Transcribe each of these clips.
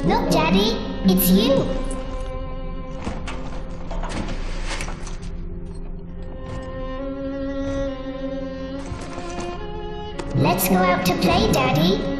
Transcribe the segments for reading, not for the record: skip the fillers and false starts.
Look, Daddy, it's you. Let's go out to play, Daddy.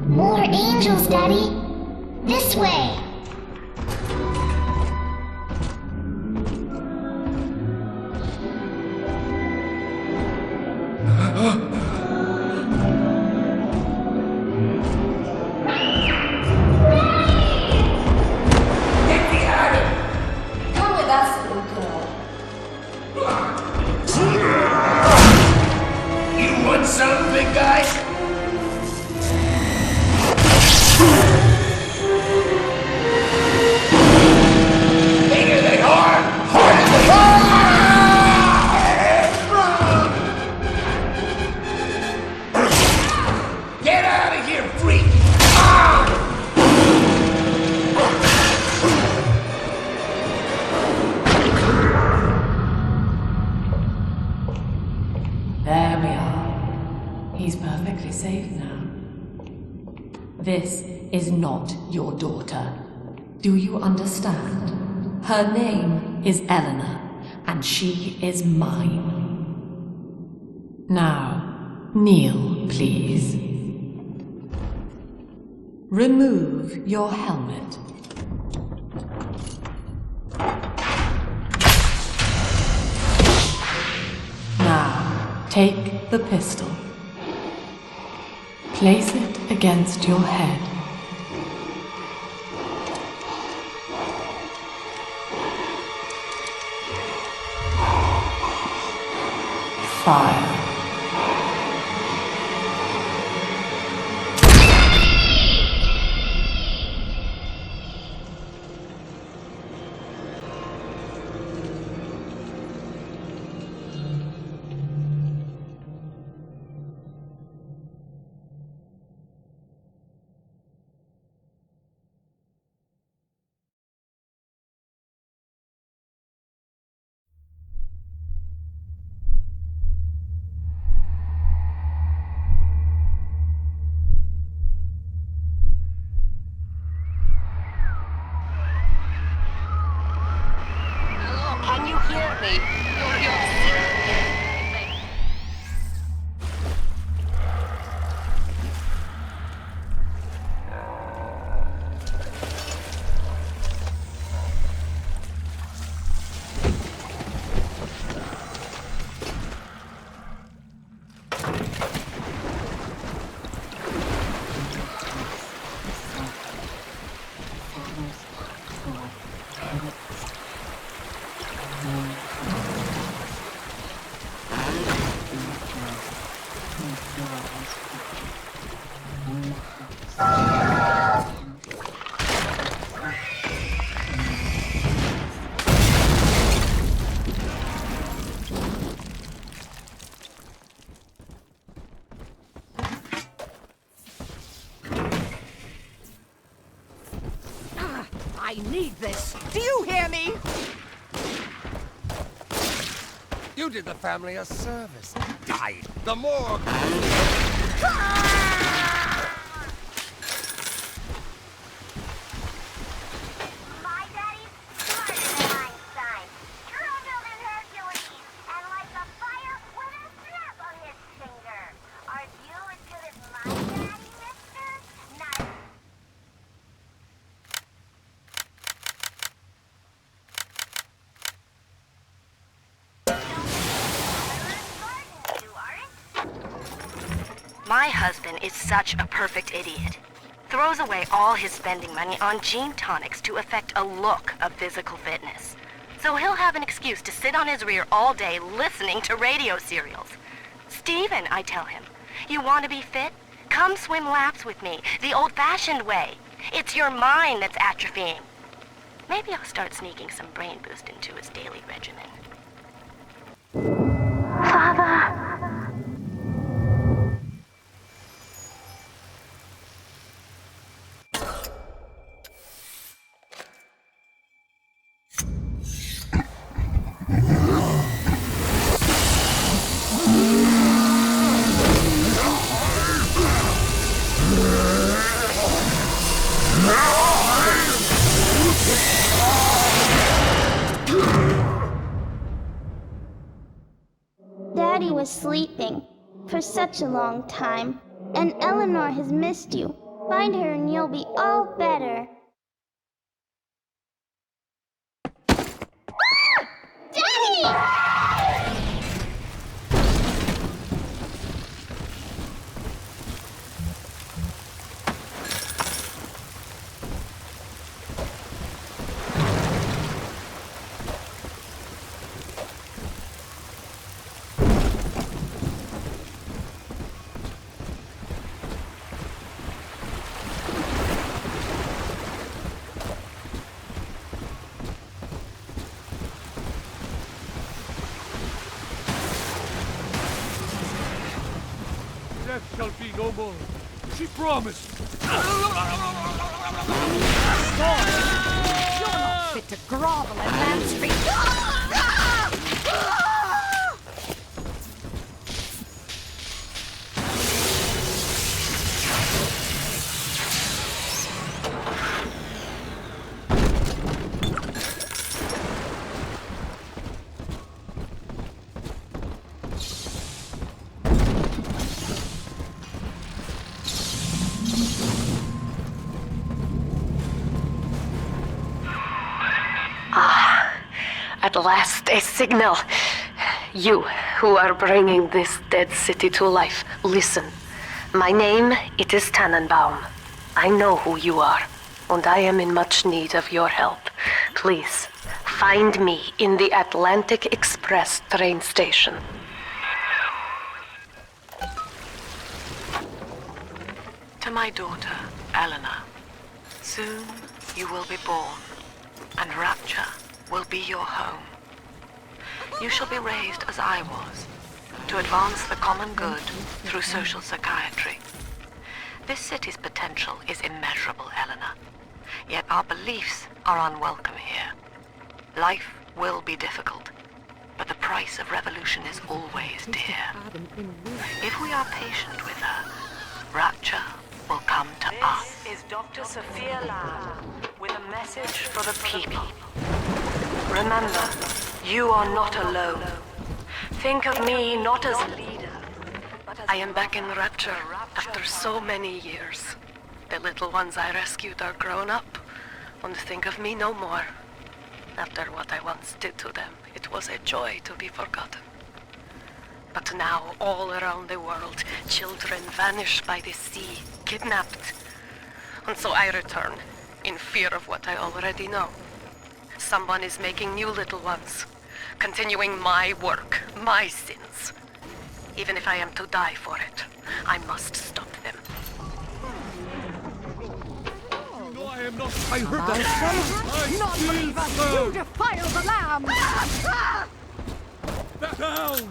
More angels, Daddy. This way. Get behind him! Come with us, little girl. You want some, big guy? Bigger than hard! Harder than hard! Get out of here, freak! There we are. He's perfectly safe now. This is not your daughter. Do you understand? Her name is Eleanor, and she is mine. Now, kneel, please. Remove your helmet. Now, take the pistol. Place it against your head. Fire. Can you hear me? You're I need this. Do you hear me? You did the family a service. Died. The morgue. My daddy's smarter than Einstein. True than Hercules. And like a fire with a snap on his finger. Are you as good as my daddy, mister? Not My husband is such a perfect idiot. Throws away all his spending money on gene tonics to affect a look of physical fitness. So he'll have an excuse to sit on his rear all day listening to radio serials. Steven, I tell him, you want to be fit? Come swim laps with me, the old-fashioned way. It's your mind that's atrophying. Maybe I'll start sneaking some brain boost into his daily regimen. Father. Daddy was sleeping for such a long time, and Eleanor has missed you. Find her and you'll be all better. Daddy! Death shall be no more. She promised. You're not fit to grovel in Land Street. At last, a signal. You, who are bringing this dead city to life, listen. My name, it is Tannenbaum. I know who you are, and I am in much need of your help. Please, find me in the Atlantic Express train station. To my daughter, Eleanor, soon you will be born, and Rapture will be your home. You shall be raised as I was, to advance the common good through social psychiatry. This city's potential is immeasurable, Eleanor, yet our beliefs are unwelcome here. Life will be difficult, but the price of revolution is always dear. If we are patient with her, Rapture will come to us. This is Dr. Sophia Lamb with a message for the people. Remember, you are not alone. Think of me not as a leader, but as I am back in Rapture after so many years. The little ones I rescued are grown up, and think of me no more. After what I once did to them, it was a joy to be forgotten. But now, all around the world, children vanish by the sea, kidnapped. And so I return, in fear of what I already know. Someone is making new little ones, continuing my work, my sins. Even if I am to die for it, I must stop them. No, I am not. I heard that. Non-believer, you defile the lamb! Down!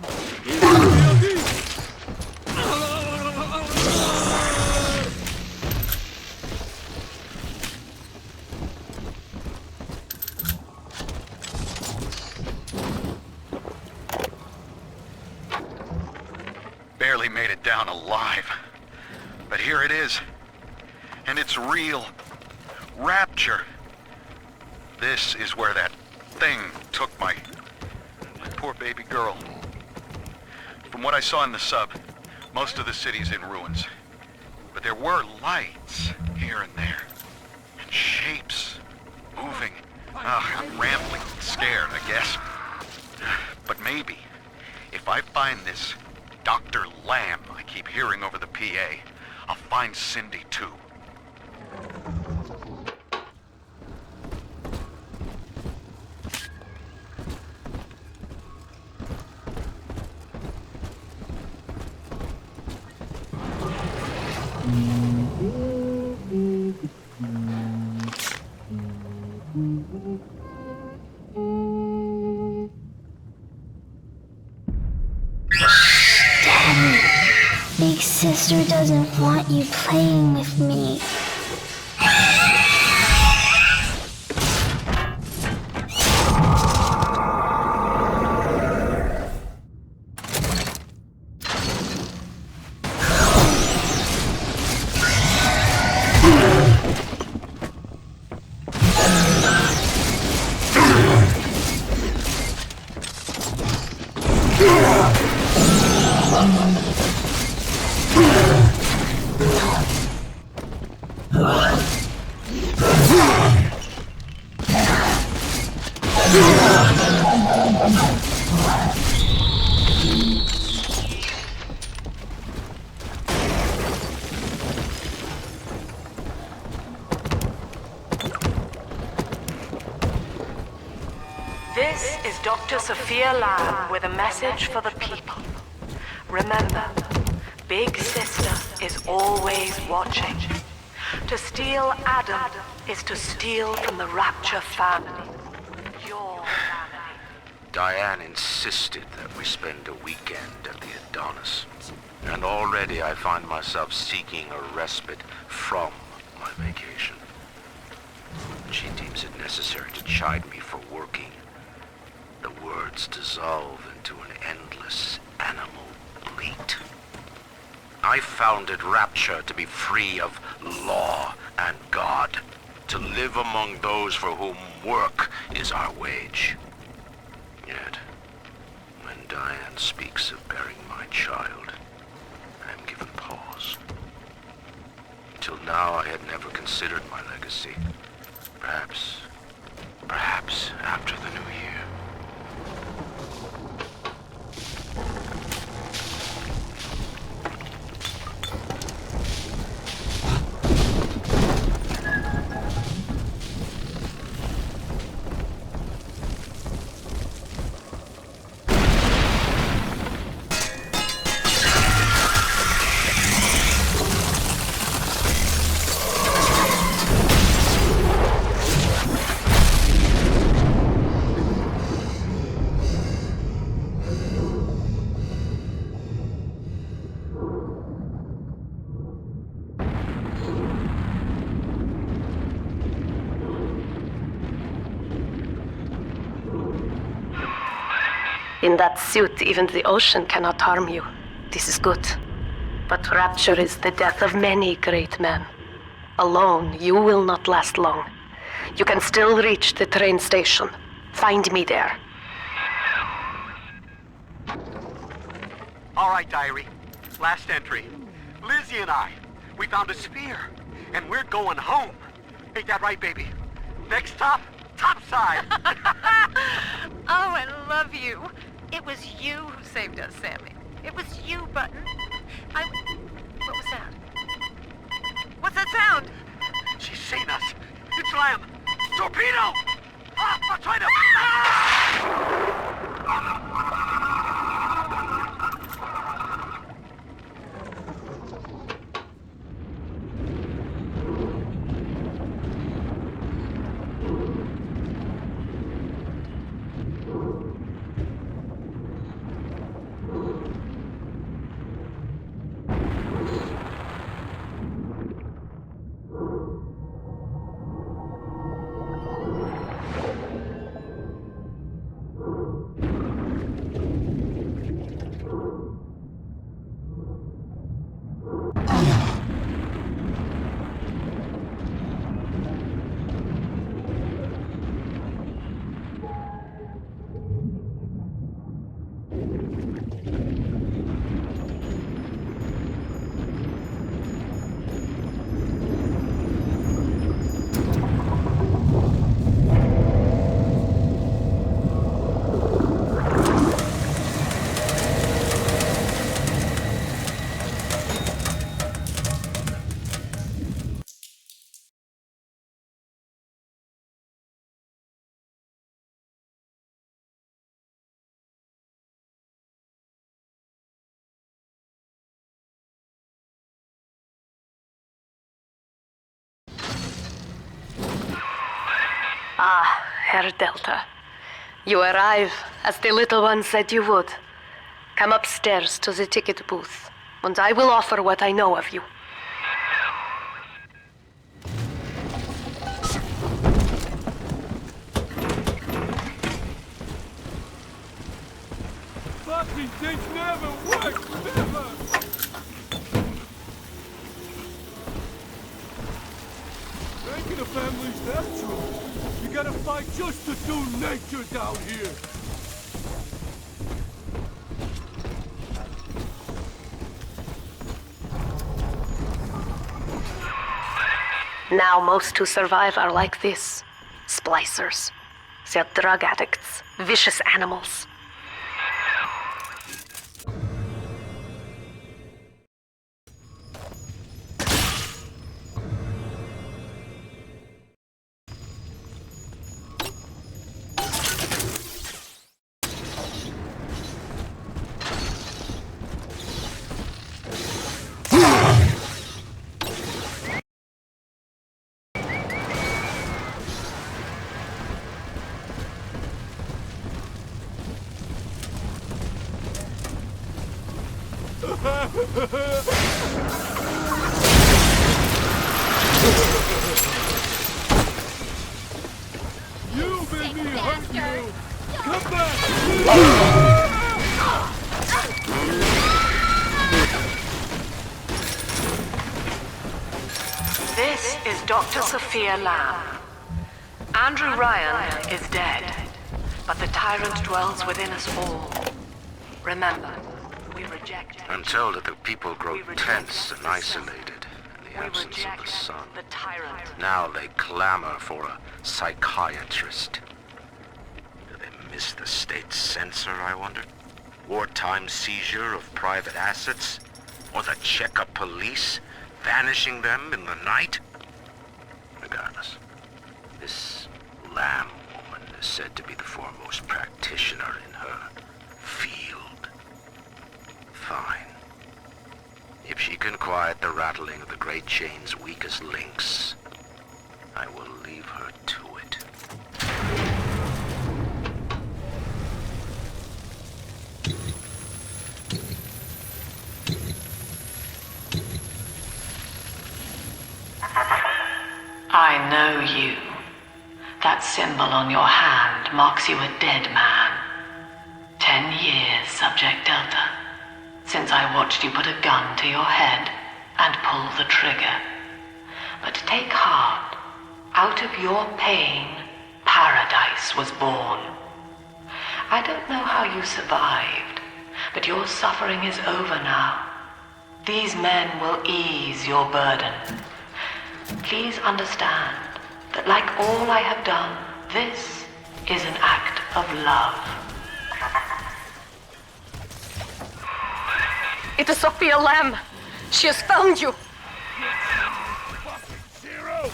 Barely made it down alive. But here it is. And it's real. Rapture. This is where that thing took my poor baby girl. From what I saw in the sub, most of the city's in ruins. But there were lights here and there. And shapes moving. I'm rambling, scared, I guess. But maybe, if I find this Dr. Lamb I keep keep hearing over the PA. I'll find Cindy, too. Big sister doesn't want you playing with me. This is Dr. Sophia Lamb with a message for the people. Remember, Big Sister is always watching. To steal Adam is to steal from the Rapture family. Your family. Diane insisted that we spend a weekend at the Adonis. And already I find myself seeking a respite from my vacation. She deems it necessary to chide me for working. The words dissolve into an endless animal bleat. I founded Rapture to be free of law and God, to live among those for whom work is our wage. Yet, when Diane speaks of burying my child, I am given pause. Till now I had never considered my legacy. Perhaps after the new year. In that suit, even the ocean cannot harm you. This is good. But Rapture is the death of many great men. Alone, you will not last long. You can still reach the train station. Find me there. All right, diary. Last entry. Lizzie and I, we found a spear, and we're going home. Ain't that right, baby? Next stop, topside. Oh, I love you. It was you who saved us, Sammy. It was you, Button. What was that? What's that sound? She's seen us. It's Lamb. Torpedo! Ah, I'll try to... Herr Delta. You arrive as the little one said you would. Come upstairs to the ticket booth, and I will offer what I know of you. Fucking things never work, never! Making a family's natural. You gotta fight just to do nature down here. Now most who survive are like this. Splicers. They're drug addicts. Vicious animals. You made me hurt you! Come back! This is Dr. Sophia Lamb. Andrew Ryan is dead, but the tyrant dwells within us all. Remember, we reject him. I'm told that the people grow tense and isolated in the We absence of reject the sun. the tyrant. Now they clamor for a psychiatrist. Do they miss the state censor, I wonder? Wartime seizure of private assets? Or the checkup police vanishing them in the night? Regardless, this Lamb woman is said to be the foremost practitioner in her field. Fine. If she can quiet the rattling of the Great Chain's weakest links, I will leave her to it. I know you. That symbol on your hand marks you a dead man. 10 years, Subject Delta, since I watched you put a gun to your head and pull the trigger. But take heart. Out of your pain, paradise was born. I don't know how you survived, but your suffering is over now. These men will ease your burden. Please understand that like all I have done, this is an act of love. It is Sophia Lamb. She has found you. Zero!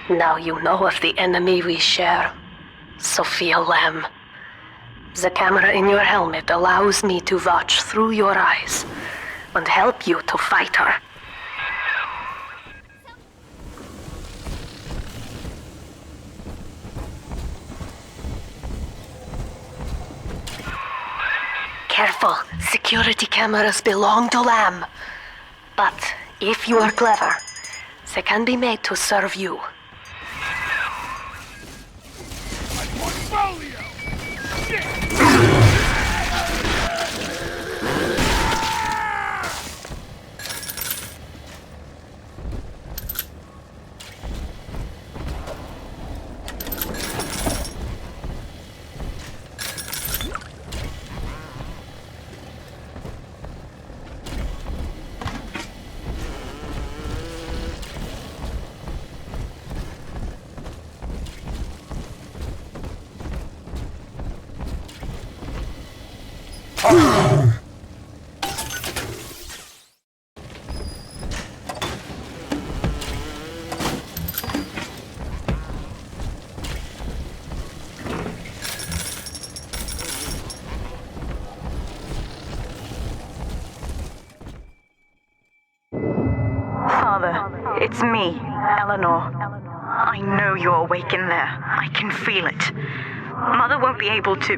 Now you know of the enemy we share, Sophia Lamb. The camera in your helmet allows me to watch through your eyes and help you to fight her. Careful, security cameras belong to Lamb. But if you are clever, they can be made to serve you. Portfolio! Father, it's me, Eleanor. I know you're awake in there. I can feel it. Mother won't be able to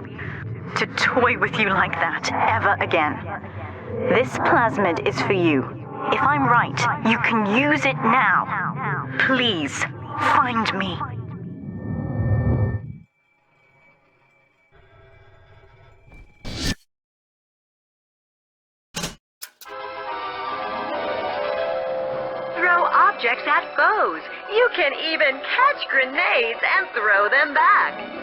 toy with you like that ever again. This plasmid is for you. If I'm right, you can use it now. Please, find me. Throw objects at foes. You can even catch grenades and throw them back.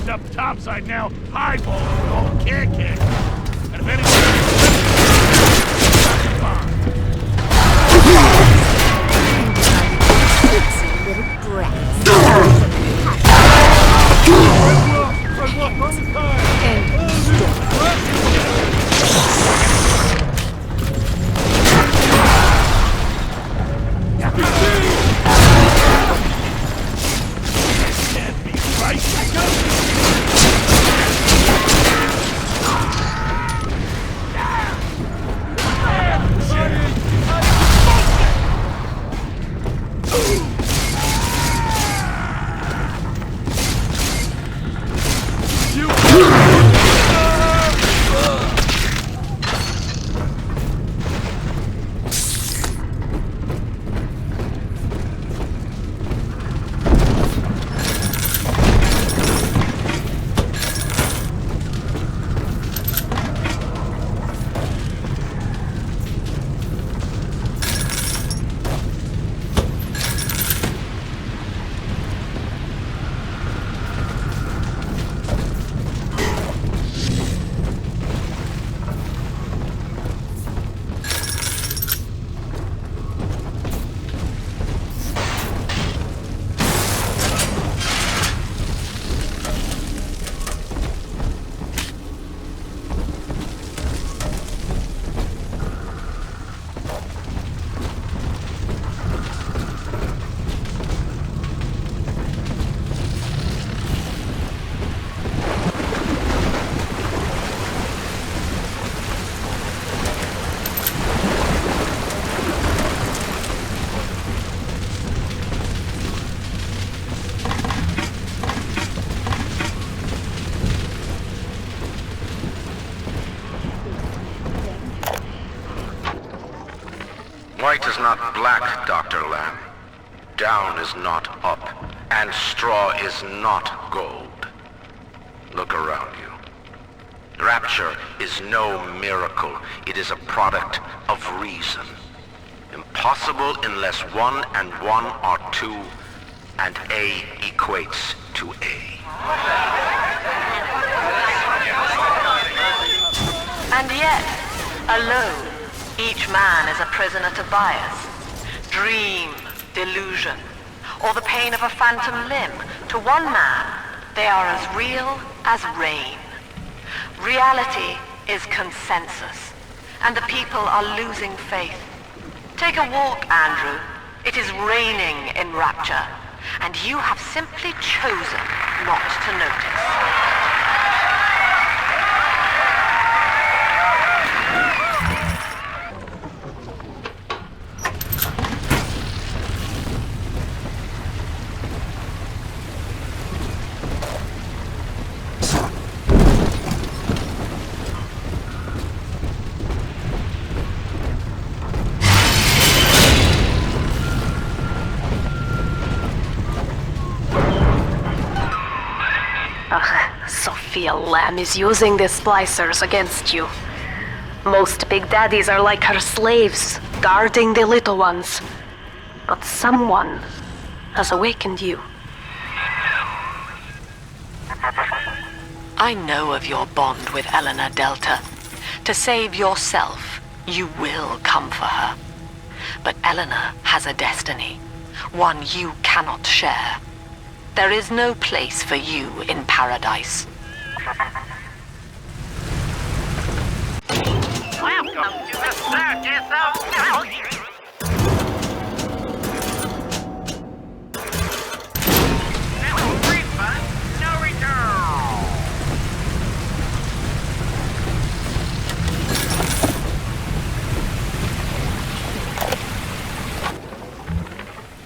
Up topside now, highballs with all kick. And if anyone can't be right. White is not black, Dr. Lamb. Down is not up, and straw is not gold. Look around you. Rapture is no miracle. It is a product of reason. Impossible unless 1 and 1 are 2, and A equates to A. And yet, alone, each man is a prisoner to bias, dream, delusion, or the pain of a phantom limb. To one man, they are as real as rain. Reality is consensus, and the people are losing faith. Take a walk, Andrew. It is raining in Rapture, and you have simply chosen not to notice. Sophia Lamb is using the splicers against you. Most big daddies are like her slaves, guarding the little ones. But someone has awakened you. I know of your bond with Eleanor Delta. To save yourself, you will come for her. But Eleanor has a destiny, one you cannot share. There is no place for you in paradise. Welcome to the circus of Melody. No refund, no return.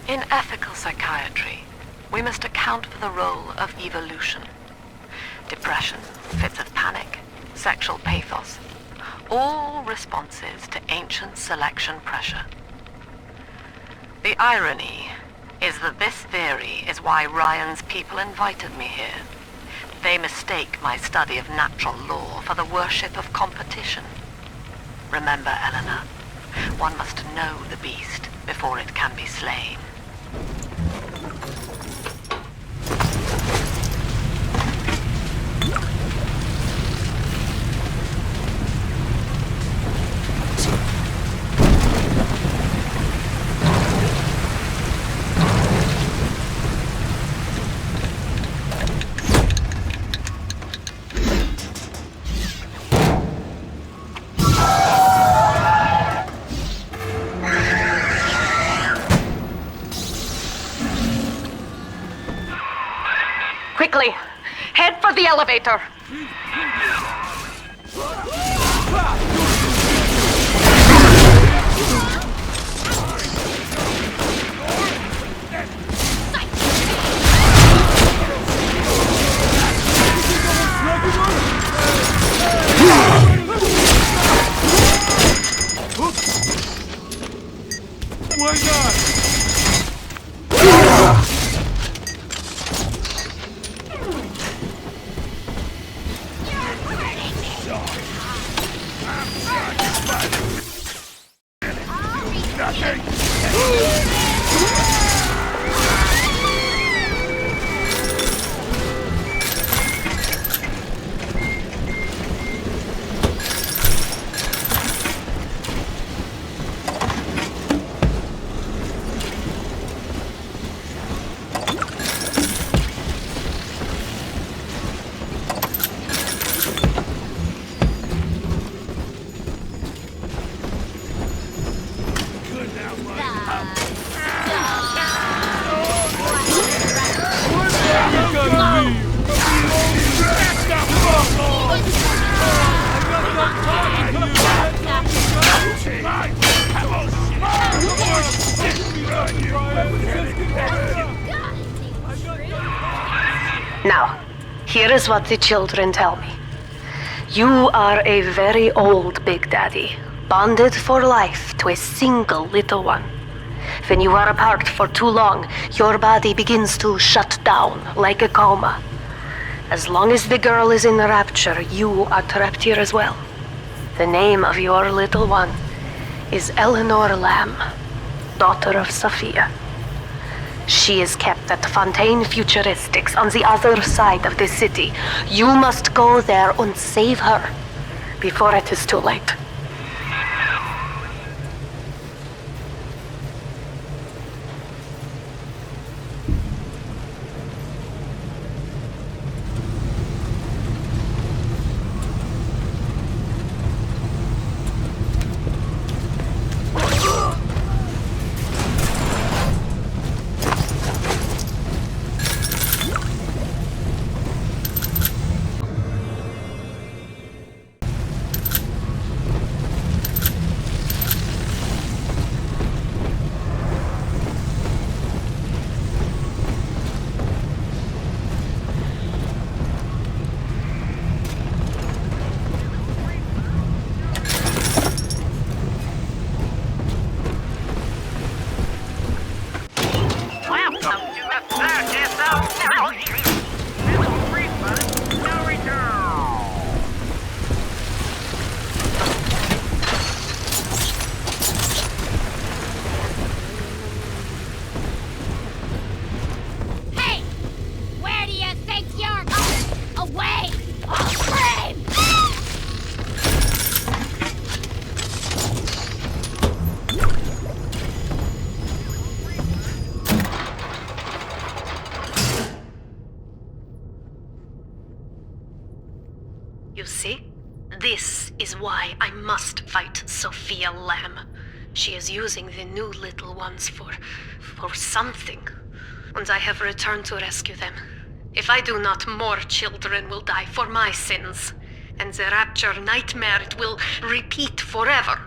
In ethical psychiatry, we must account for the role of evolution. Depression, fits of panic, sexual pathos, all responses to ancient selection pressure. The irony is that this theory is why Ryan's people invited me here. They mistake my study of natural law for the worship of competition. Remember, Eleanor, one must know the beast before it can be slain. Quickly, head for the elevator. Why not? Now, here is what the children tell me. You are a very old Big Daddy, bonded for life to a single little one. When you are apart for too long, your body begins to shut down like a coma. As long as the girl is in rapture, you are trapped here as well. The name of your little one is Eleanor Lamb, daughter of Sophia. She is kept at Fontaine Futuristics on the other side of the city. You must go there and save her before it is too late. This is why I must fight Sophia Lamb. She is using the new little ones for something. And I have returned to rescue them. If I do not, more children will die for my sins. And the Rapture nightmare, it will repeat forever.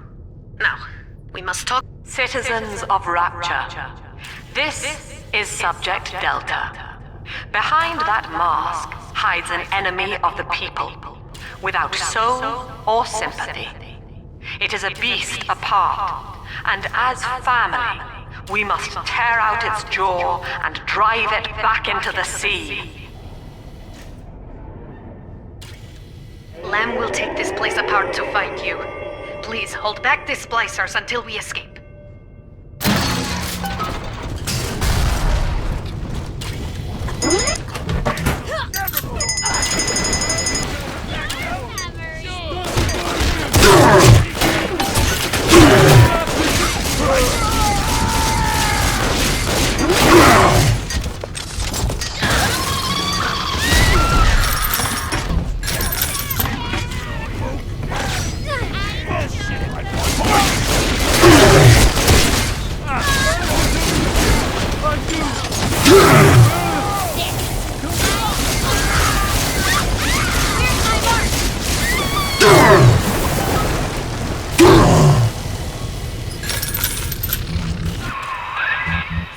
Now, we must talk. Citizens of Rapture, this is Subject Delta. Behind that mask hides an enemy of the people, without soul or sympathy. It is a beast apart, and as family, we must tear out its jaw and drive it back into the sea. Lamb will take this place apart to fight you. Please hold back the splicers until we escape.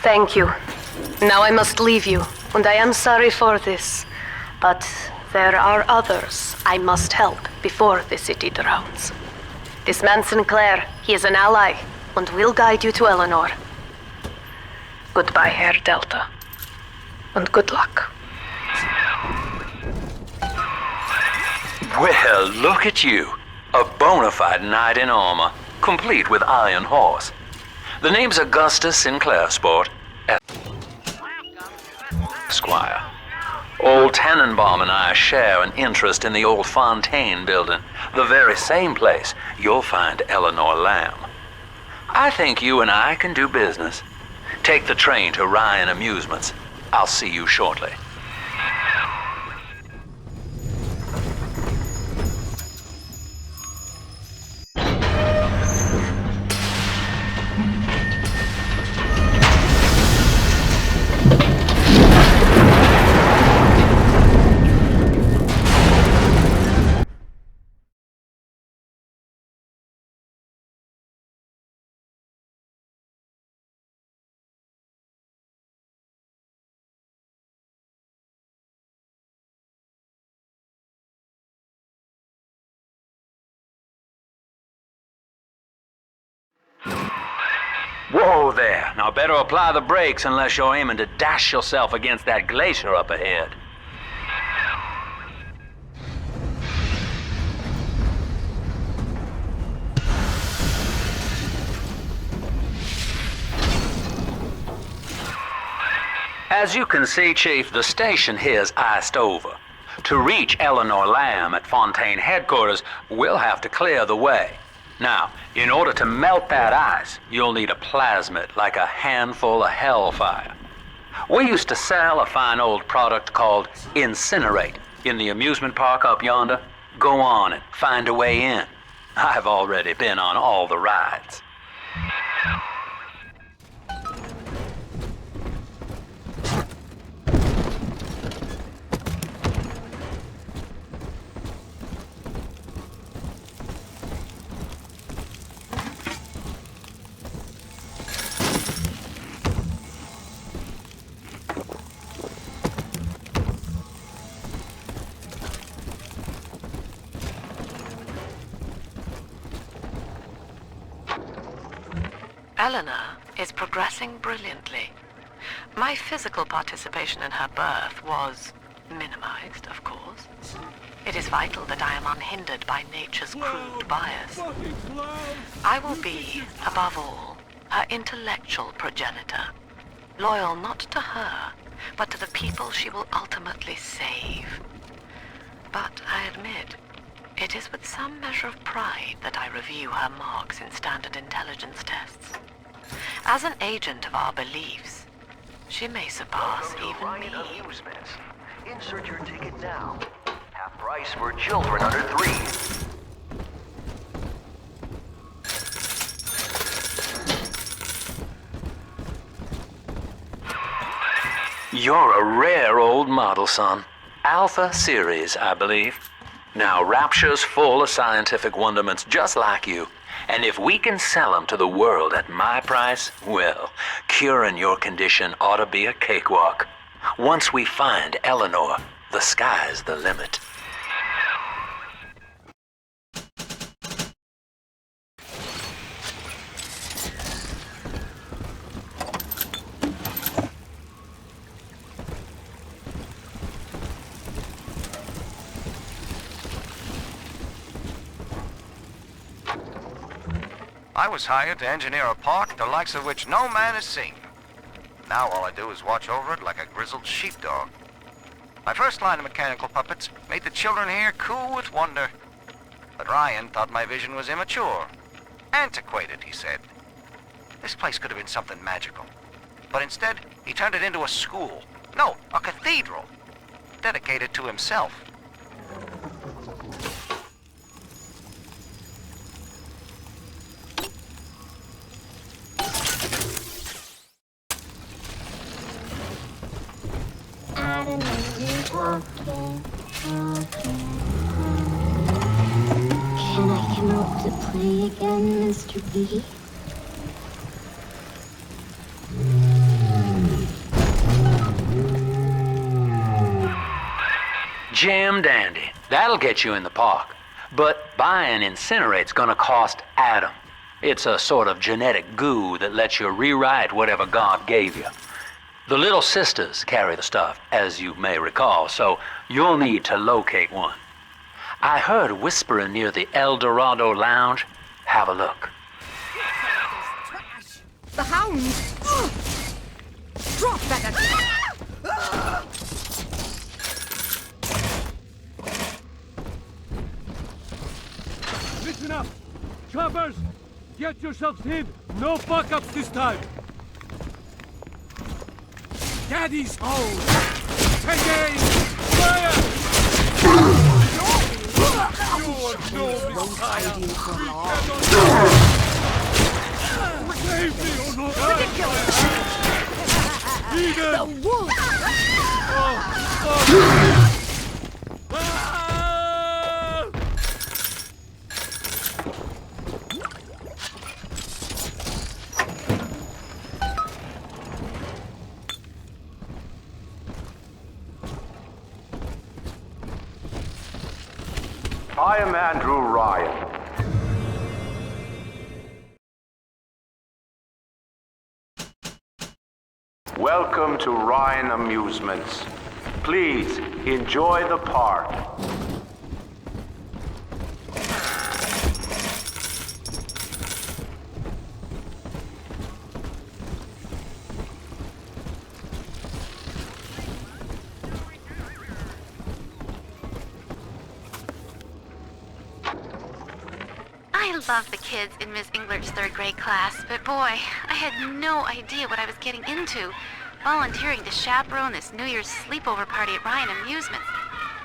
Thank you. Now I must leave you, and I am sorry for this. But there are others I must help before the city drowns. This man Sinclair, he is an ally, and will guide you to Eleanor. Goodbye, Herr Delta. And good luck. Well, look at you. A bona fide knight in armor, complete with iron horse. The name's Augustus Sinclair, sport. Esquire. Old Tannenbaum and I share an interest in the old Fontaine building, the very same place you'll find Eleanor Lamb. I think you and I can do business. Take the train to Ryan Amusements. I'll see you shortly. Whoa there. Now better apply the brakes unless you're aiming to dash yourself against that glacier up ahead. As you can see, Chief, the station here's iced over. To reach Eleanor Lamb at Fontaine headquarters, we'll have to clear the way. Now, in order to melt that ice, you'll need a plasmid, like a handful of hellfire. We used to sell a fine old product called Incinerate in the amusement park up yonder. Go on and find a way in. I've already been on all the rides. Eleanor is progressing brilliantly. My physical participation in her birth was minimized, of course. It is vital that I am unhindered by nature's crude bias. I will be, above all, her intellectual progenitor, loyal not to her, but to the people she will ultimately save. But I admit, it is with some measure of pride that I review her marks in standard intelligence tests. As an agent of our beliefs, she may surpass even me. Insert your ticket now. Half price for children under 3. You're a rare old model, son. Alpha series, I believe. Now, Rapture's full of scientific wonderments just like you. And if we can sell them to the world at my price, well, curing your condition ought to be a cakewalk. Once we find Eleanor, the sky's the limit. I was hired to engineer a park the likes of which no man has seen. Now all I do is watch over it like a grizzled sheepdog. My first line of mechanical puppets made the children here cool with wonder. But Ryan thought my vision was immature. Antiquated, he said. This place could have been something magical. But instead, he turned it into a school. No, a cathedral. Dedicated to himself. I don't know you talking. Can I come out to play again, Mr. B? Jim dandy. That'll get you in the park. But buying Incinerate's gonna cost Adam. It's a sort of genetic goo that lets you rewrite whatever God gave you. The little sisters carry the stuff, as you may recall, so you'll need to locate one. I heard whispering near the El Dorado Lounge. Have a look. The hounds! Drop that! Listen up! Choppers! Get yourselves hid! No fuck-ups this time! Daddy's home! Take aim! Fire! You're no messiah! We cannot... Save me or not! Ridiculous! Eden! The wolf! I am Andrew Ryan. Welcome to Ryan Amusements. Please enjoy the park. I love the kids in Miss Englert's third grade class, but boy, I had no idea what I was getting into. Volunteering to chaperone this New Year's sleepover party at Ryan Amusements.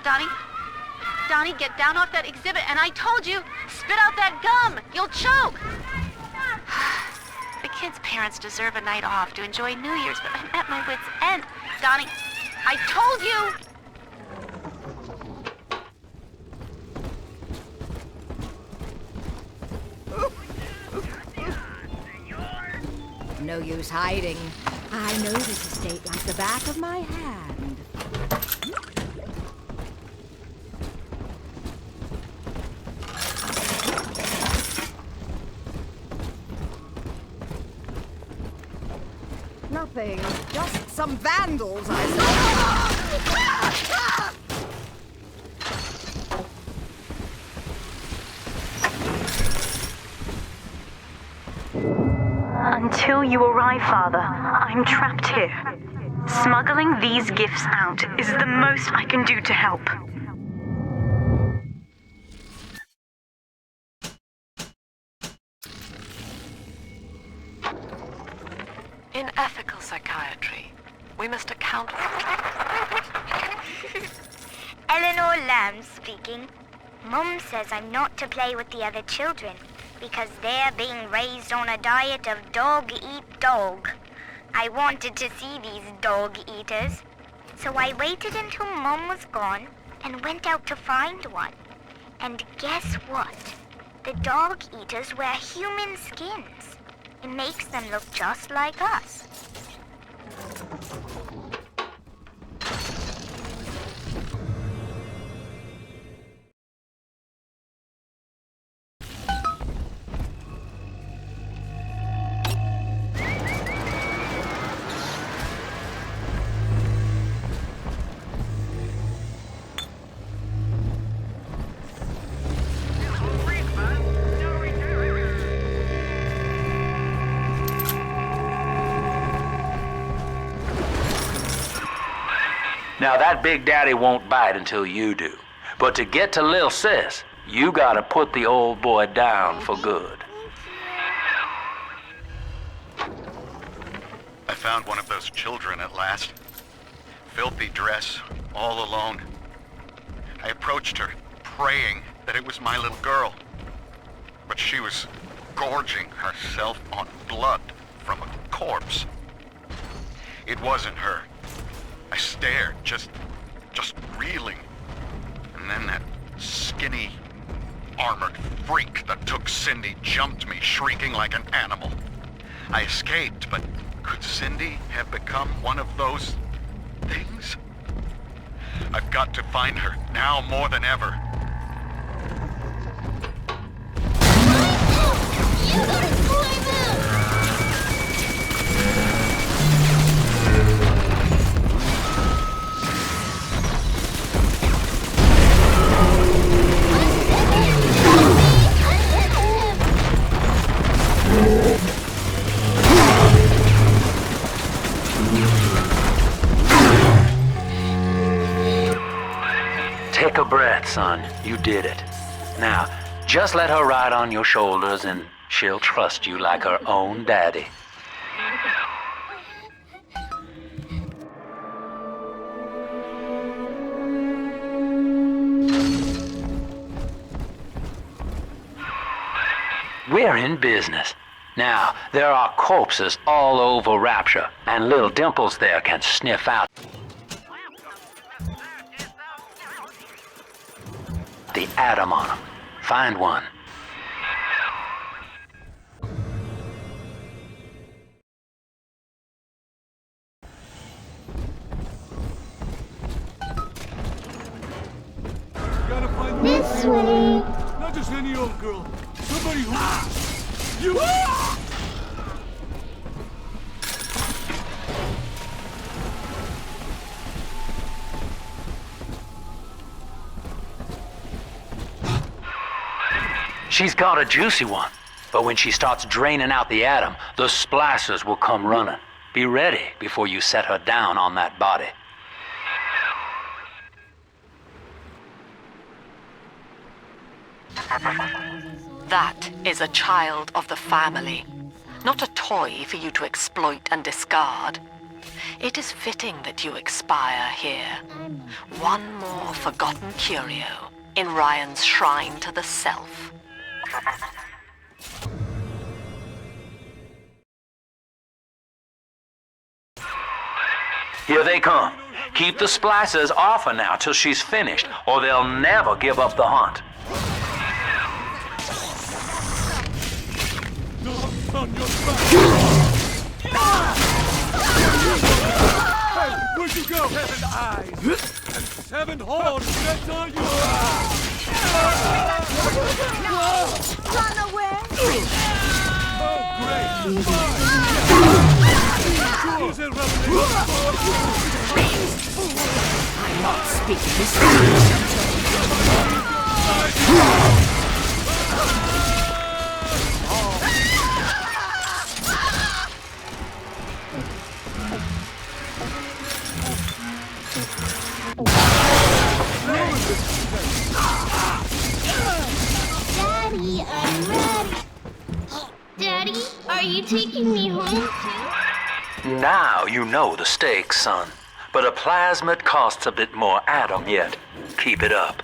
Donnie, get down off that exhibit, and I told you, spit out that gum! You'll choke! The kids' parents deserve a night off to enjoy New Year's, but I'm at my wit's end. Donnie, I told you! No use hiding. I know this estate like the back of my hand. Nothing. Just some vandals, I suppose. Until you arrive, Father, I'm trapped here. Smuggling these gifts out is the most I can do to help. In ethical psychiatry, we must account for... Eleanor Lamb speaking. Mum says I'm not to play with the other children because they're being raised on a diet of dog eat dog. I wanted to see these dog eaters. So I waited until Mom was gone and went out to find one. And guess what? The dog eaters wear human skins. It makes them look just like us. Now that Big Daddy won't bite until you do. But to get to Lil Sis, you gotta put the old boy down for good. I found one of those children at last. Filthy dress, all alone. I approached her, praying that it was my little girl. But she was gorging herself on blood from a corpse. It wasn't her. I stared, just reeling. And then that skinny, armored freak that took Cindy jumped me, shrieking like an animal. I escaped, but could Cindy have become one of those things? I've got to find her, now more than ever. You gotta climb out! Take a breath, son. You did it. Now, just let her ride on your shoulders and she'll trust you like her own daddy. We're in business. Now, there are corpses all over Rapture, and little Dimples there can sniff out the atom on them. Find one. Gotta find This way. Not just any old girl. Somebody who... You... She's got a juicy one, but when she starts draining out the atom, the splicers will come running. Be ready before you set her down on that body. That is a child of the family, not a toy for you to exploit and discard. It is fitting that you expire here. One more forgotten curio in Ryan's shrine to the self. Here they come. Keep the splicers off her now till she's finished, or they'll never give up the hunt. On your back. Hey, where'd you go? 7 eyes and 7 horns. That's all you are. Run away! Oh, great. Use it, I'm not speaking this Daddy, I'm ready. Daddy, are you taking me home too? Now you know the stakes, son. But a plasmid costs a bit more atom yet. Keep it up.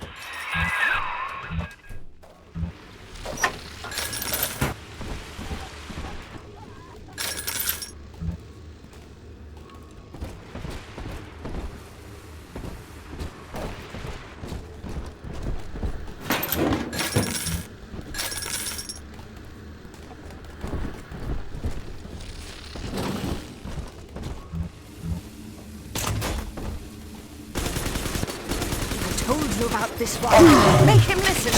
about this one. Make him listen.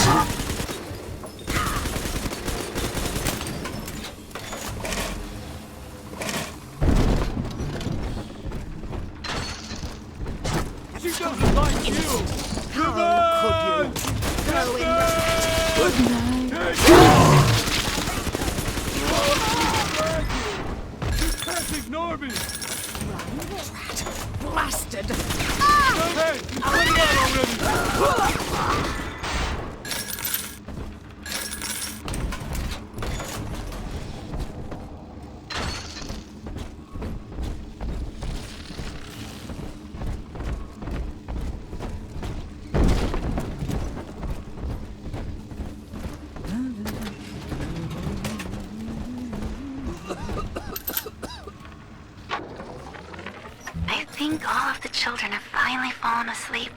She doesn't like you! How could you? Go in that. Good night! You can't ignore me! Blasted! Hey! Put it out already! I think all of the children have finally fallen asleep.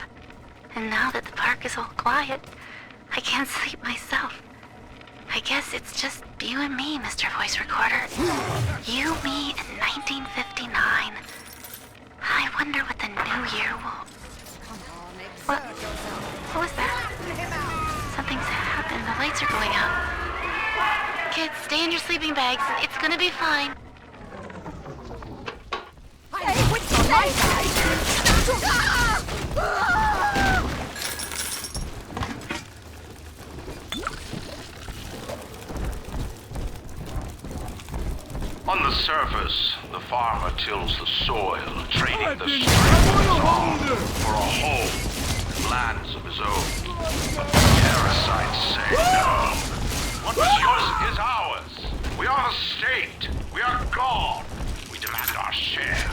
And now that the park is all quiet, I can't sleep myself. I guess it's just you and me, Mr. Voice Recorder. You, me, and 1959. I wonder what the new year will... What was that? Something's happened. The lights are going out. Kids, stay in your sleeping bags. It's gonna be fine. Hey, what's on my side? On the surface, the farmer tills the soil, trading the strength of his arm for a home, lands of his own. But the parasites say no. What was yours is ours. We are the state. We are God. We demand our share.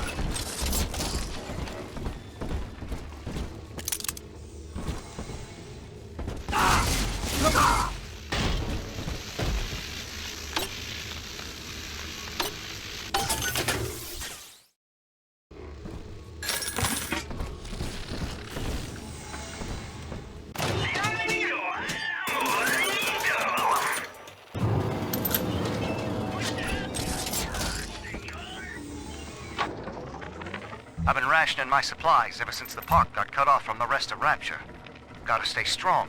I've been rationing my supplies ever since the park got cut off from the rest of Rapture. Gotta stay strong.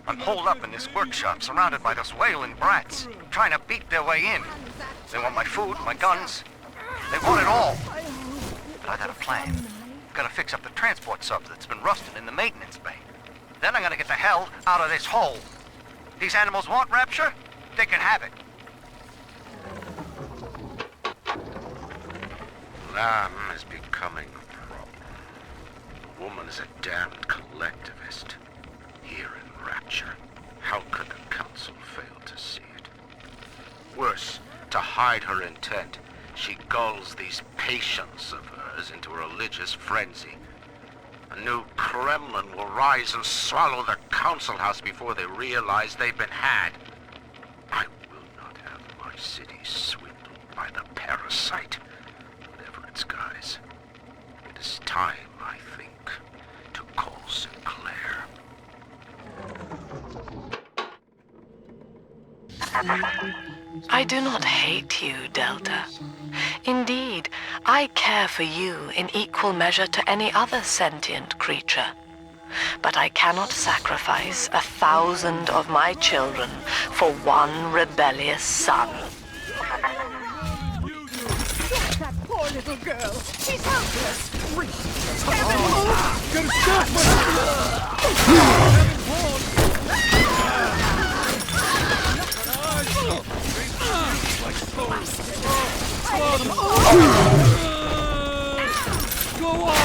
I'm holed up in this workshop, surrounded by those wailing brats, trying to beat their way in. They want my food, my guns. They want it all. But I got a plan. Gotta fix up the transport sub that's been rusting in the maintenance bay. Then I'm gonna get the hell out of this hole. These animals want Rapture? They can have it. Lamb is becoming a problem. The woman is a damned collectivist. Here in Rapture, how could the council fail to see it? Worse, to hide her intent, she gulls these patients of hers into a religious frenzy. A new Kremlin will rise and swallow the council house before they realize they've been had. I will not have my city swindled by the parasite. Guys, it is time, I think, to call Sinclair. I do not hate you, Delta. Indeed, I care for you in equal measure to any other sentient creature. But I cannot sacrifice 1,000 of my children for one rebellious son. That poor little girl. She's helpless. Ridiculous. Gotta stop Go on!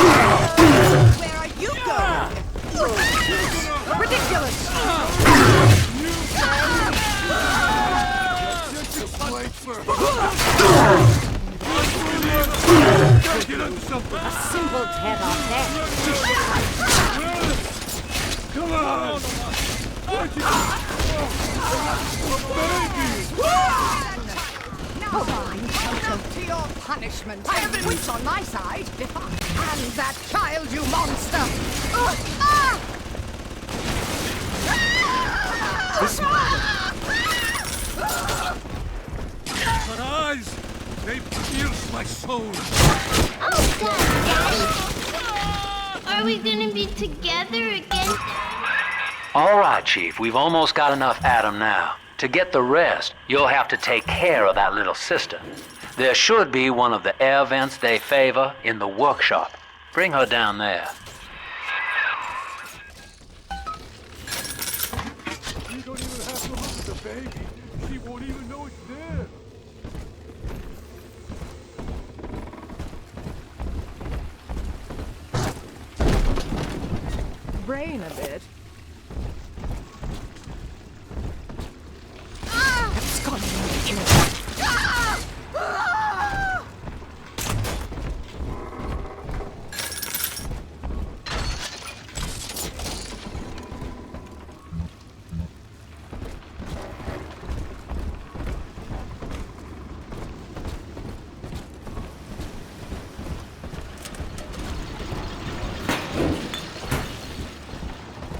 Where are you going? Ridiculous! A simple tether there. Come on! Now I'm come to your punishment. I have wits on my side. And that child, you monster! This Her eyes! They pierce my soul! Oh, Daddy! Are we gonna be together again? All right, Chief, we've almost got enough Adam now. To get the rest, you'll have to take care of that little sister. There should be one of the air vents they favor in the workshop. Bring her down there. You don't even have to look at the baby. She won't even know it's there. Brain a bit.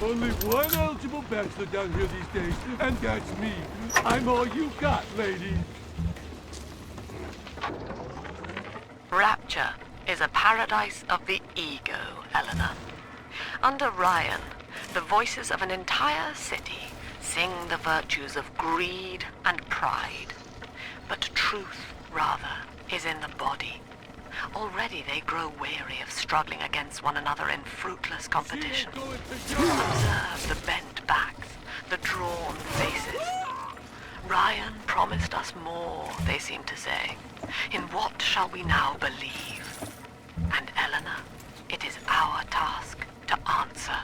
Only one eligible bachelor down here these days, and that's me. I'm all you got, lady. Rapture is a paradise of the ego, Eleanor. Under Ryan, the voices of an entire city sing the virtues of greed and pride. But truth, rather, is in the body. Already they grow weary of struggling against one another in fruitless competition. Observe the bent backs, the drawn faces. Ryan promised us more, they seem to say. In what shall we now believe? And Eleanor, it is our task to answer.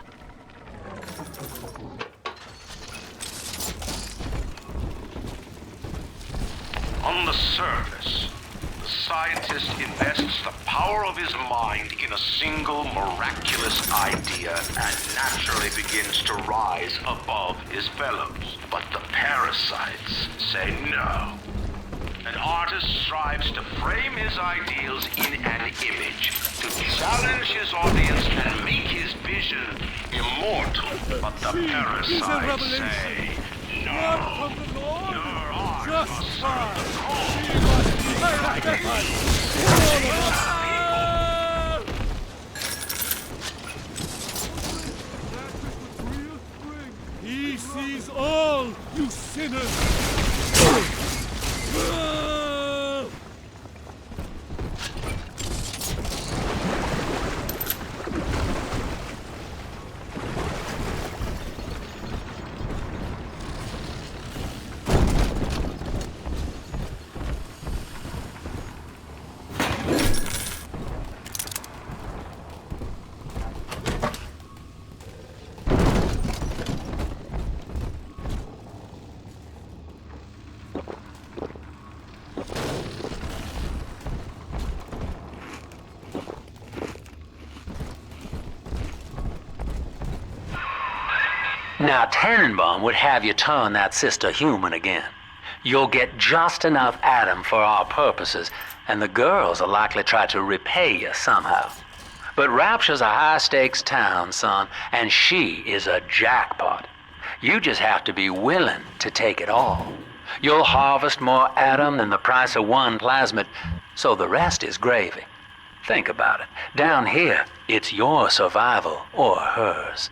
On the surface, the scientist invests the power of his mind in a single miraculous idea and naturally begins to rise above his fellows. But the parasites say no. An artist strives to frame his ideals in an image, to challenge his audience and make his vision immortal. But the parasites say no. Your art must serve the cause. He sees all, you sinners! Now, Tannenbaum would have you turn that sister human again. You'll get just enough Adam for our purposes, and the girls will likely try to repay you somehow. But Rapture's a high-stakes town, son, and she is a jackpot. You just have to be willing to take it all. You'll harvest more Adam than the price of one plasmid, so the rest is gravy. Think about it. Down here, it's your survival or hers.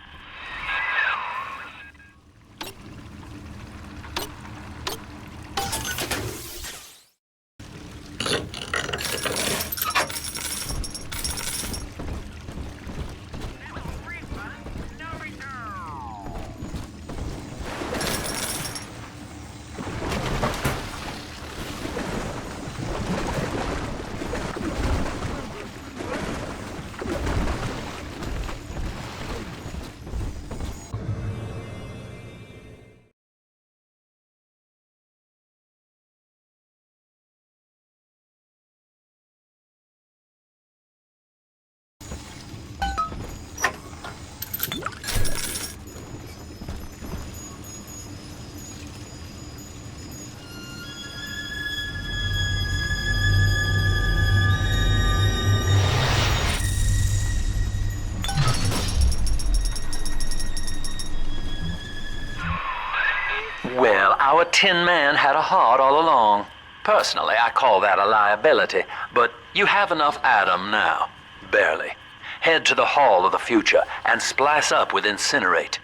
Well, our Tin Man had a heart all along. Personally, I call that a liability, but you have enough Adam now. Barely. head to the Hall of the Future and splice up with Incinerate.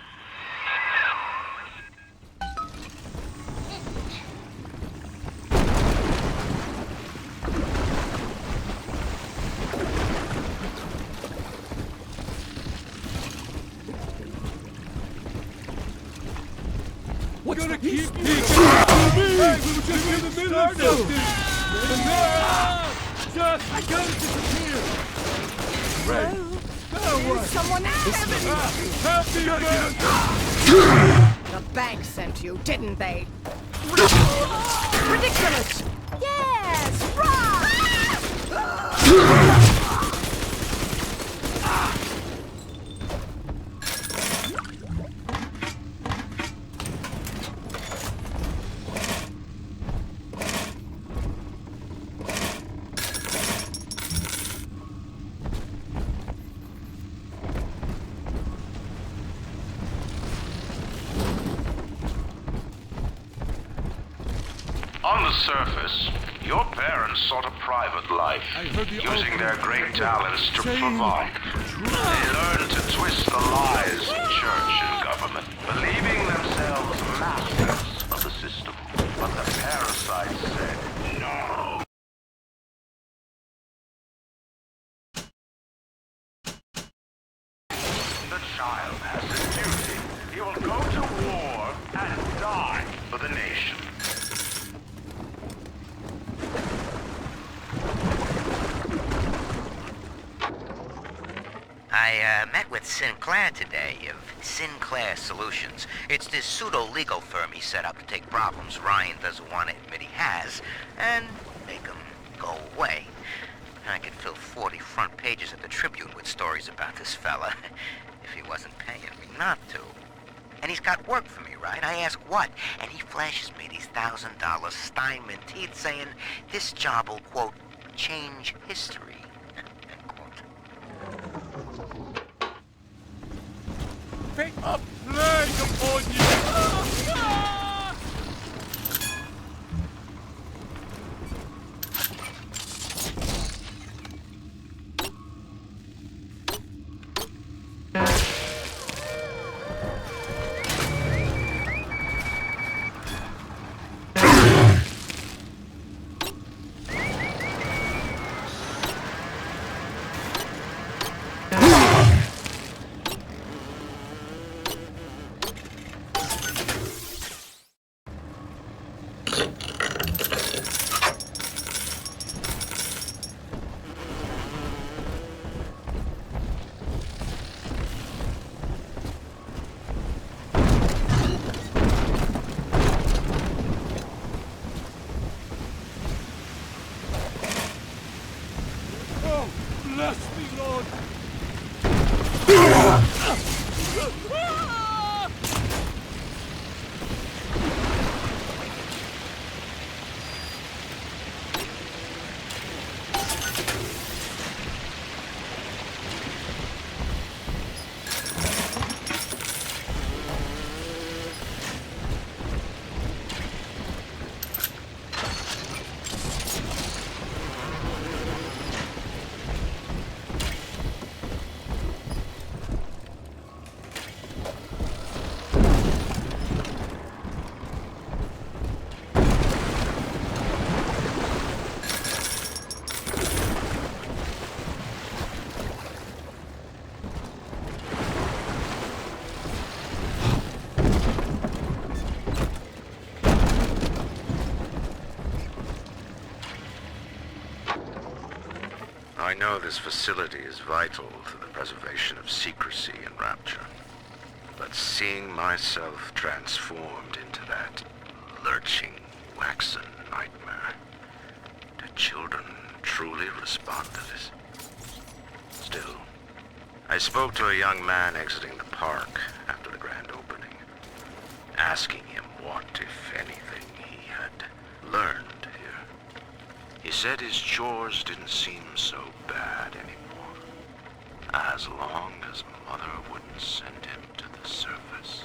We're gonna keep peeking. Hey, we were just in the middle of something. Just, I gotta disappear. Right. Now what? Someone else. Help me, The bank sent you, didn't they? Ridiculous! Yes! Run! On the surface, your parents sought a private life, using their great talents to provide. They learned to twist the lies of church and government, believing themselves masters of the system. But the parasites said no. The child has a duty. He will go to war and die for the nation. I met with Sinclair today of Sinclair Solutions. It's this pseudo-legal firm he set up to take problems Ryan doesn't want to admit he has and make them go away. I could fill 40 front pages of the Tribune with stories about this fella if he wasn't paying me not to. And he's got work for me, right? I ask what? And he flashes me these $1,000 Steinman teeth saying this job will, quote, change history. Pick up leg upon you! Bless me, Lord! I know this facility is vital to the preservation of secrecy in Rapture, but seeing myself transformed into that lurching, waxen nightmare, do children truly respond to this? Still, I spoke to a young man exiting the park after the grand opening, asking him what, if anything, he had learned here. He said his chores didn't seem so bad anymore, as long as Mother wouldn't send him to the surface.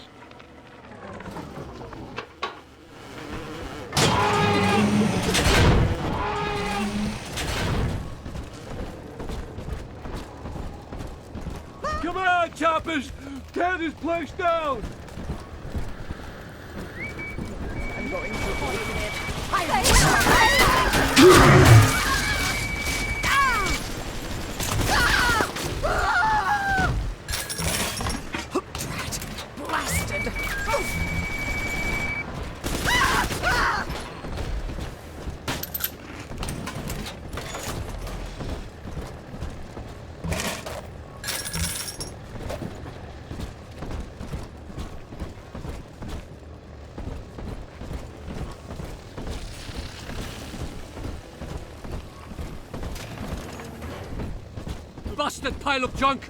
choppers! Tear this place down! I'm going to poison it. Drat! Blasted! Busted pile of junk!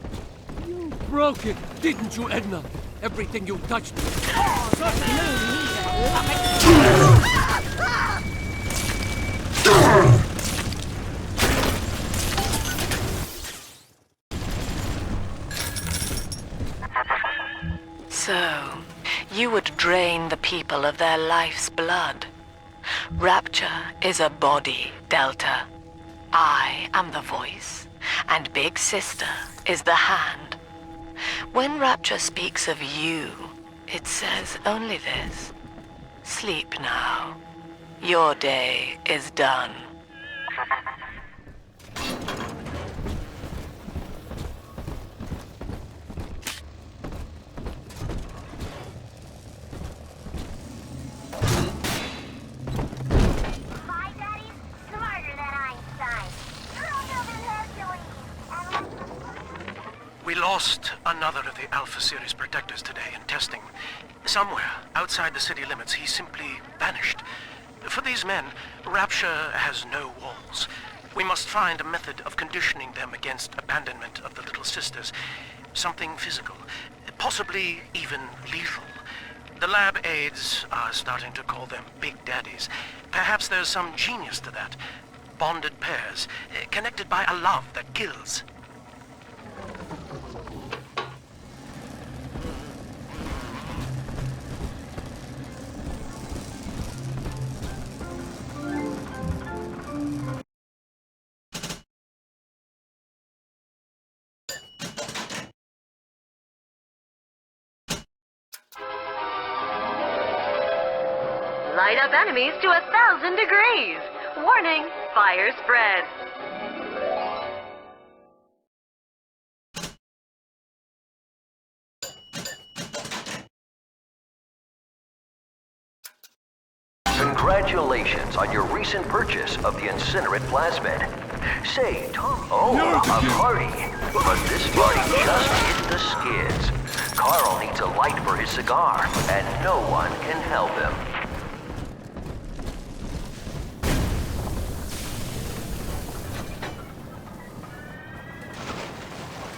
You broke it, didn't you, Edna? Everything you touched. So, you would drain the people of their life's blood. Rapture is a body, Delta. I am the voice, and Big Sister is the hand. When Rapture speaks of you, it says only this. Sleep now. Your day is done. My daddy's smarter than Einstein. Stronger than Hercules. We lost another of the Alpha Series protectors today in testing. Somewhere outside the city limits, he simply vanished. For these men, Rapture has no walls. We must find a method of conditioning them against abandonment of the Little Sisters. Something physical, possibly even lethal. The lab aides are starting to call them Big Daddies. Perhaps there's some genius to that. Bonded pairs, connected by a love that kills. Light up enemies to 1,000 degrees. Warning, fire spread. Congratulations on your recent purchase of the incinerate plasmid. Say, Tom, a party. But this party just hit the skids. Carl needs a light for his cigar, and no one can help him.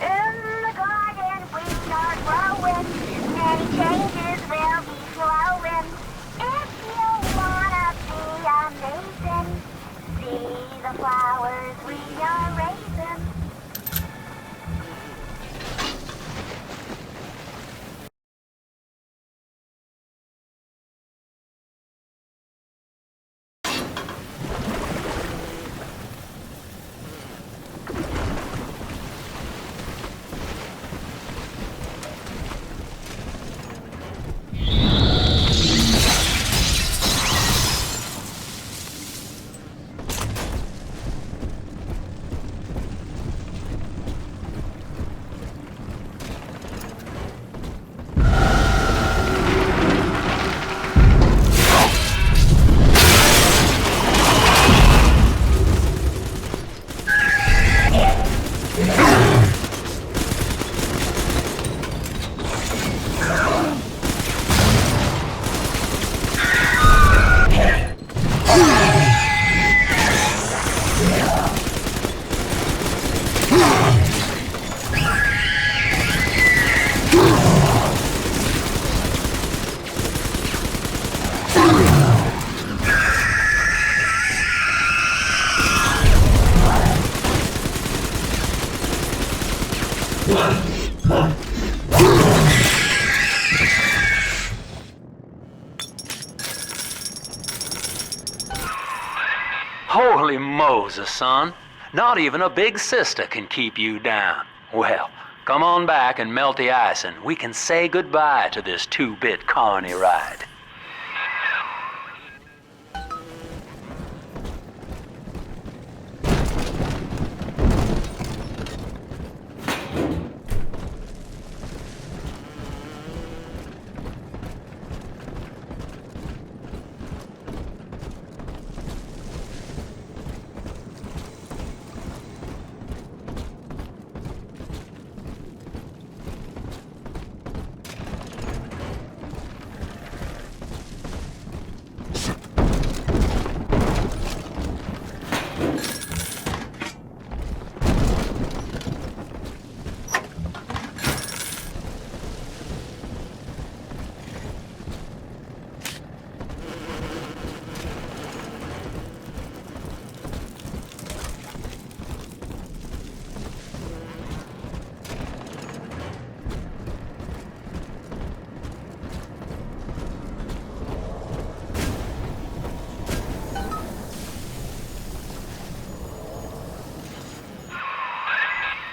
In the garden we are growing. Many changes will be flowing. If you wanna be amazing, see the flowers we are raising. Holy Moses, son. Not even a big sister can keep you down. Well, Come on back and melt the ice, and we can say goodbye to this 2-bit carny ride.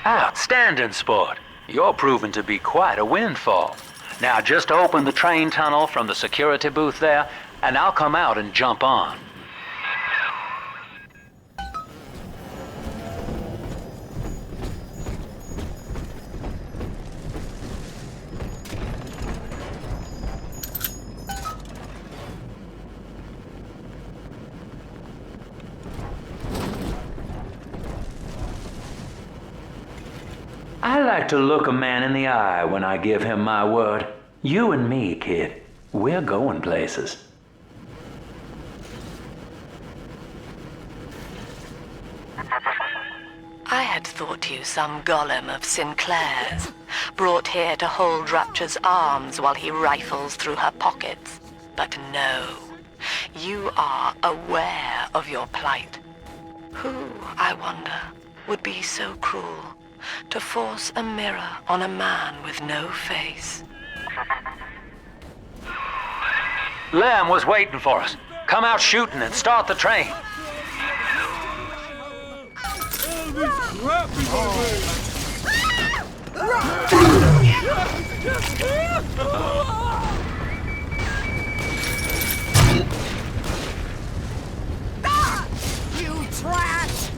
Outstanding, sport. You're proving to be quite a windfall. Now just open the train tunnel from the security booth there, and I'll come out and jump on. I like to look a man in the eye when I give him my word. You and me, kid, we're going places. I had thought you some golem of Sinclair's, brought here to hold Rapture's arms while he rifles through her pockets. But no, you are aware of your plight. Who, I wonder, would be so cruel to force a mirror on a man with no face? Lamb was waiting for us. Come out shooting and start the train. You trash!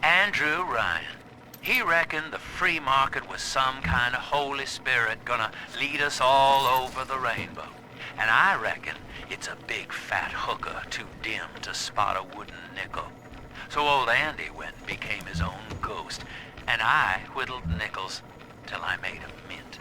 Andrew Ryan. He reckoned the free market was some kind of Holy Spirit gonna lead us all over the rainbow. And I reckon it's a big fat hooker too dim to spot a wooden nickel. So old Andy went and became his own ghost, and I whittled nickels till I made a mint.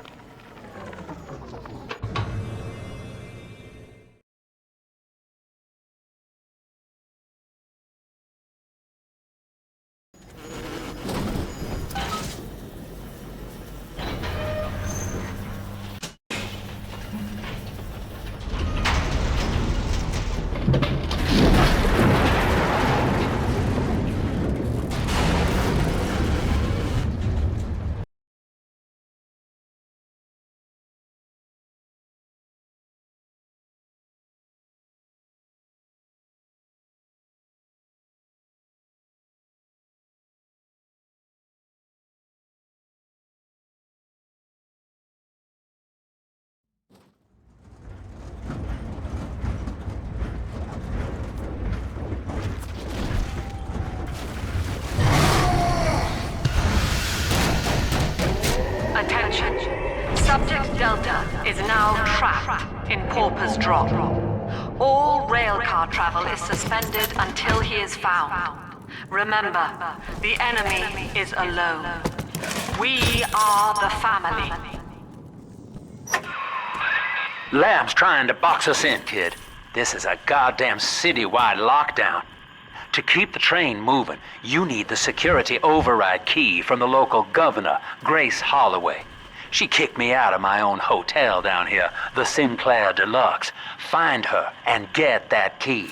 Attention. Subject Delta is now trapped in Pauper's Drop. All railcar travel is suspended until he is found. Remember, the enemy is alone. We are the family. Lamb's trying to box us in, kid. This is a goddamn citywide lockdown. To keep the train moving, you need the security override key from the local governor, Grace Holloway. She kicked me out of my own hotel down here, the Sinclair Deluxe. Find her and get that key.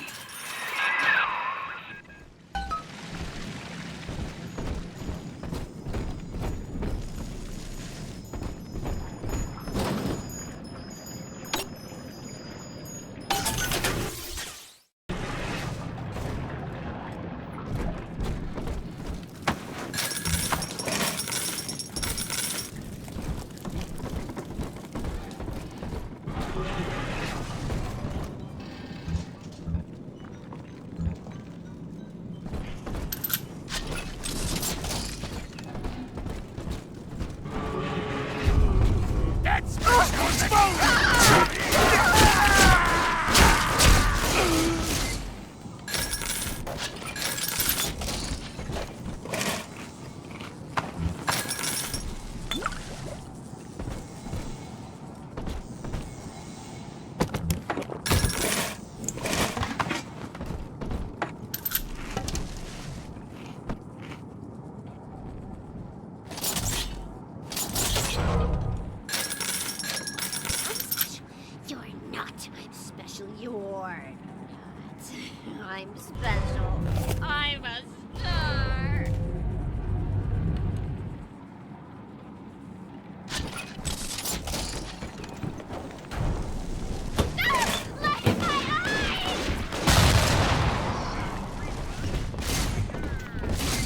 I'm special. I'm a star.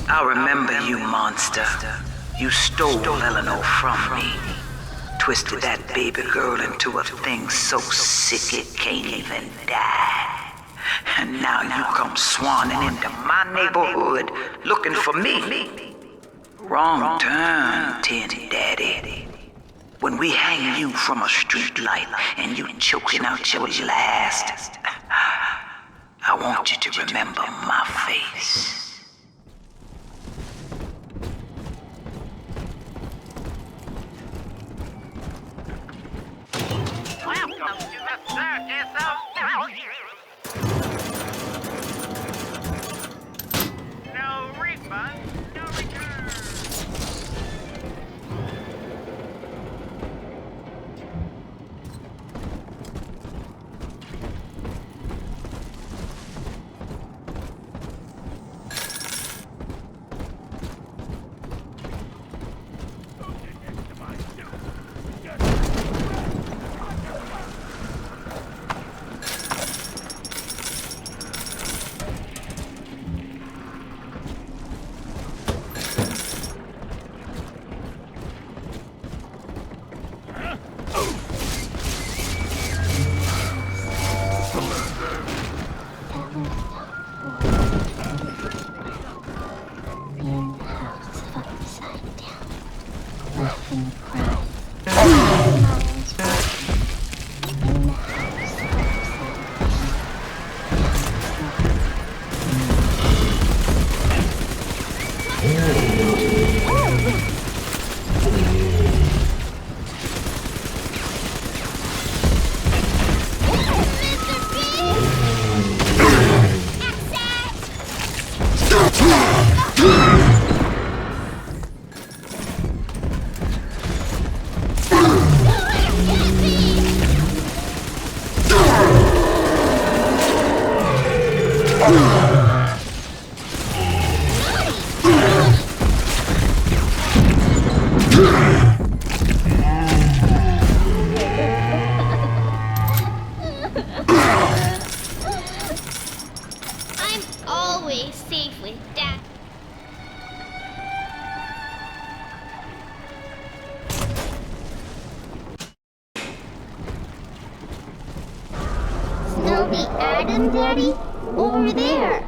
I remember you, monster. You stole Eleanor from me. Twisted that baby girl into a thing so sick it can't even die. And now you come swanning into my neighborhood looking for me. Wrong turn, Tin Daddy. When we hang you from a street light and you choking out your last, I want you to remember my face. Welcome to the circus of value. No refund, no return. I'm always safe with Dad. Snowy Adam, Daddy? Over there.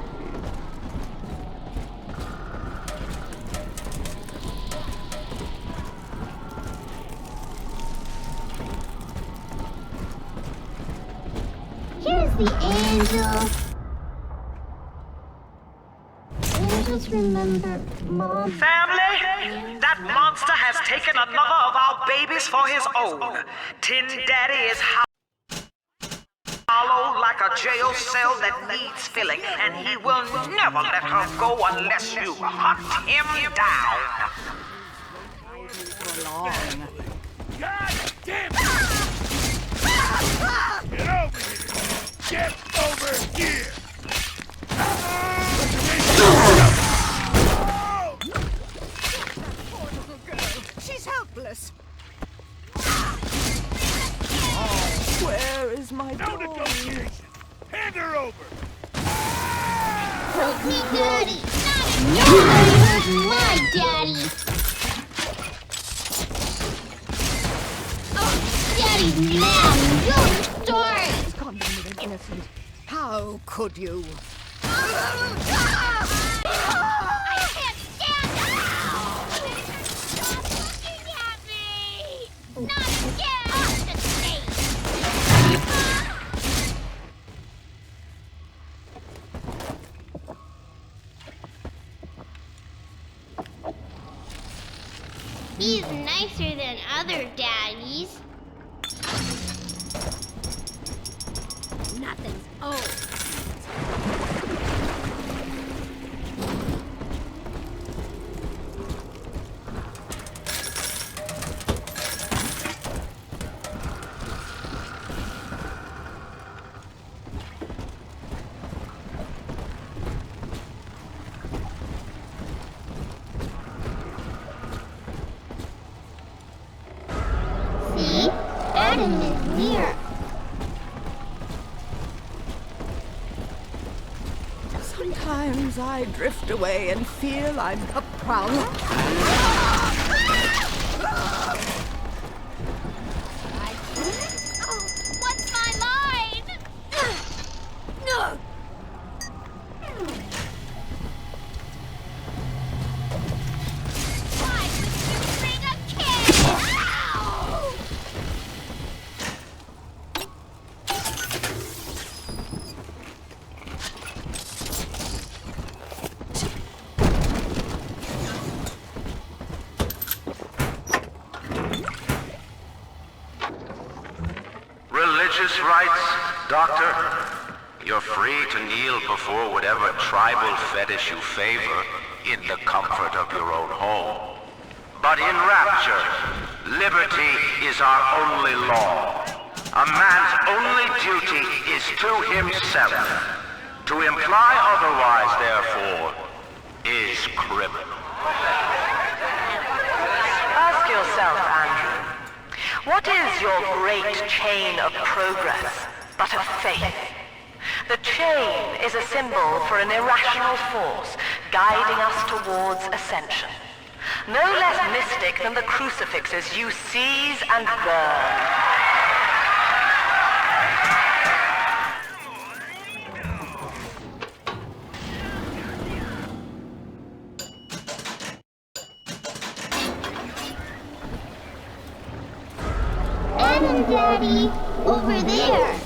Here's the angel. Angels remember Mom. Family, that monster has taken another of our babies for his own. Tin Daddy is hollow like a jail cell that needs filling, and he will never let her go unless you hunt him down. God damn it! Get over here! Get over here! Poor little girl. She's helpless. Where is my No negotiation! Hand her over! Help me, Daddy! Nobody hurt my daddy! Oh, Daddy's mad! You'll start! He's gone down with an innocent. How could you? I can't stand it! Stop looking at me! Not again! Off the stage! He's nicer than other daddies. Nothing's old. See? Adam is near. Sometimes I drift away and feel I'm a proud. Oh, what's my line? No. Why would you bring a kid? Ow! Religious rites, Doctor? You're free to kneel before whatever tribal fetish you favor in the comfort of your own home. But in Rapture, liberty is our only law. A man's only duty is to himself. To imply otherwise, therefore, is criminal. Ask yourself, Andrew, what is your great chain of progress but of faith? The chain is a symbol for an irrational force guiding us towards ascension. No less mystic than the crucifixes you seize and burn. Adam, Daddy, over there.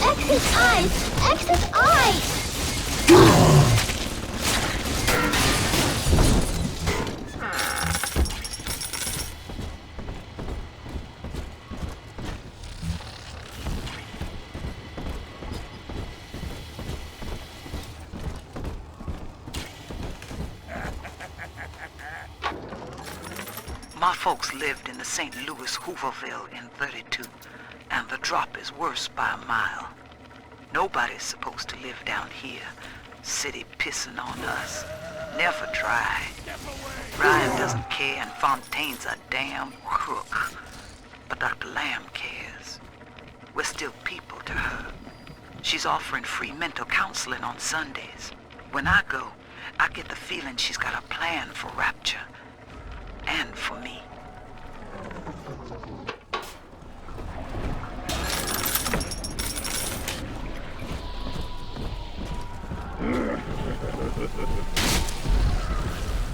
Exit eyes! Exit eyes! My folks lived in the St. Louis Hooverville in 32, and the drop is worse by a mile. Nobody's supposed to live down here. City pissing on us. Never try. Step away! Ryan doesn't care and Fontaine's a damn crook. But Dr. Lamb cares. We're still people to her. She's offering free mental counseling on Sundays. When I go, I get the feeling she's got a plan for Rapture. And for me.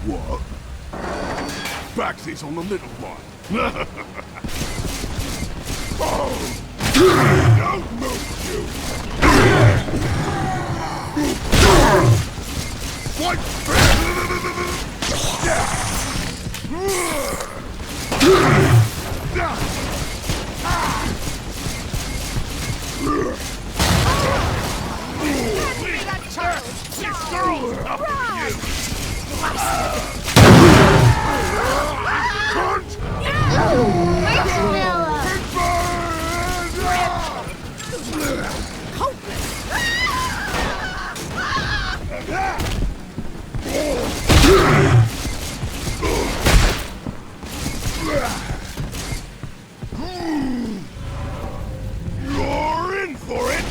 What? Baxy's on the little one. Oh! Don't move, you! What? That child! You're in for it!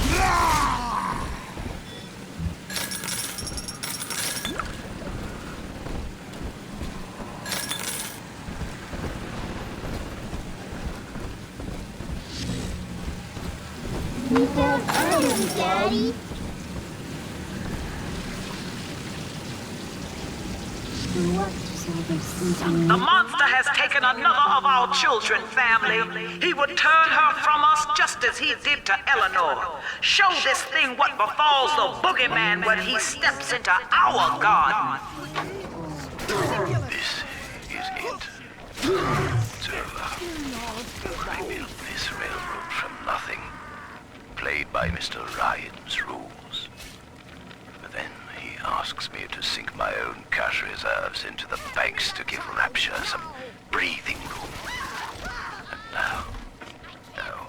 We got early, Daddy. The monster has taken another of our children, family. He would turn her from us just as he did to Eleanor. Show this thing what befalls the boogeyman when he steps into our garden. This is it. It's over. I built this railroad from nothing. Played by Mr. Ryan's rules. But then he asks me to sink my own cash reserves into the banks to give Rapture some breathing room. And now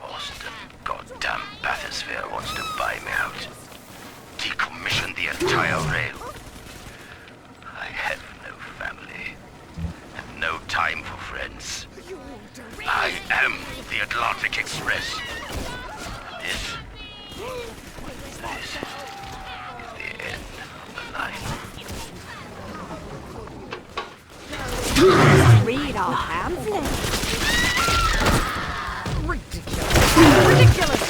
Austin, goddamn bathysphere wants to buy me out. Decommission the entire rail. I have no family. And no time for friends. I am the Atlantic Express. This is the end of the line. Read our pamphlet. Ridiculous. Ridiculous.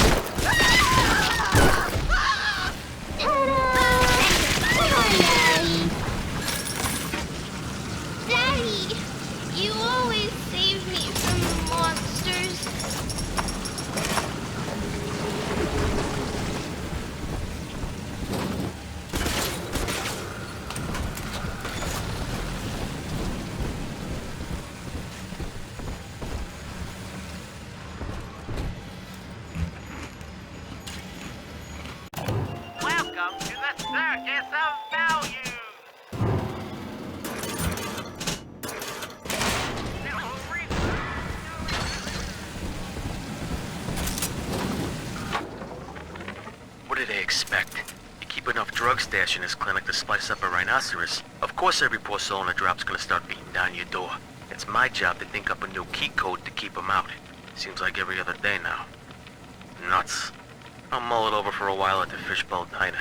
Daddy, you always save me from the monsters. Welcome to the Circus of Value. What do they expect? You keep enough drug stash in this clinic to spice up a rhinoceros. Of course every poor soul in the drop's gonna start beating down your door. It's my job to think up a new key code to keep them out. Seems like every other day now. Nuts. I'll mull it over for a while at the Fishbowl Diner.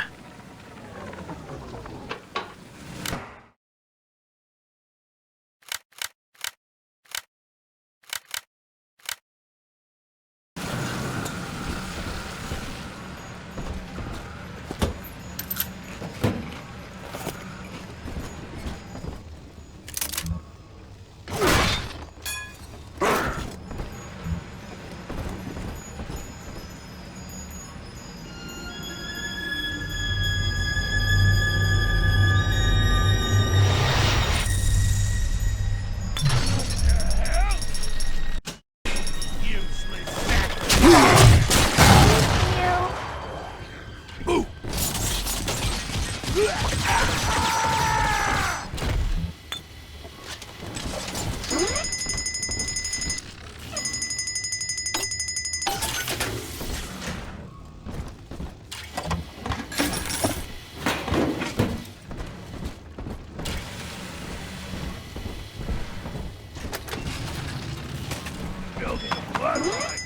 building a bloodline.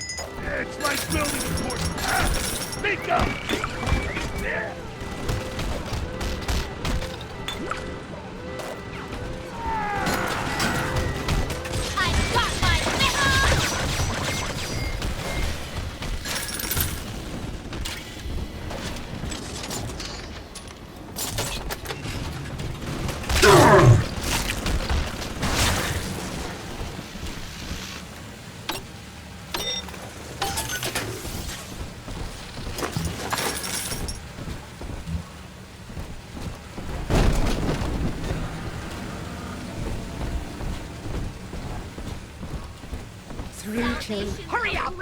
It's like building a fort. Speak up! Yeah. I've got my Hurry up!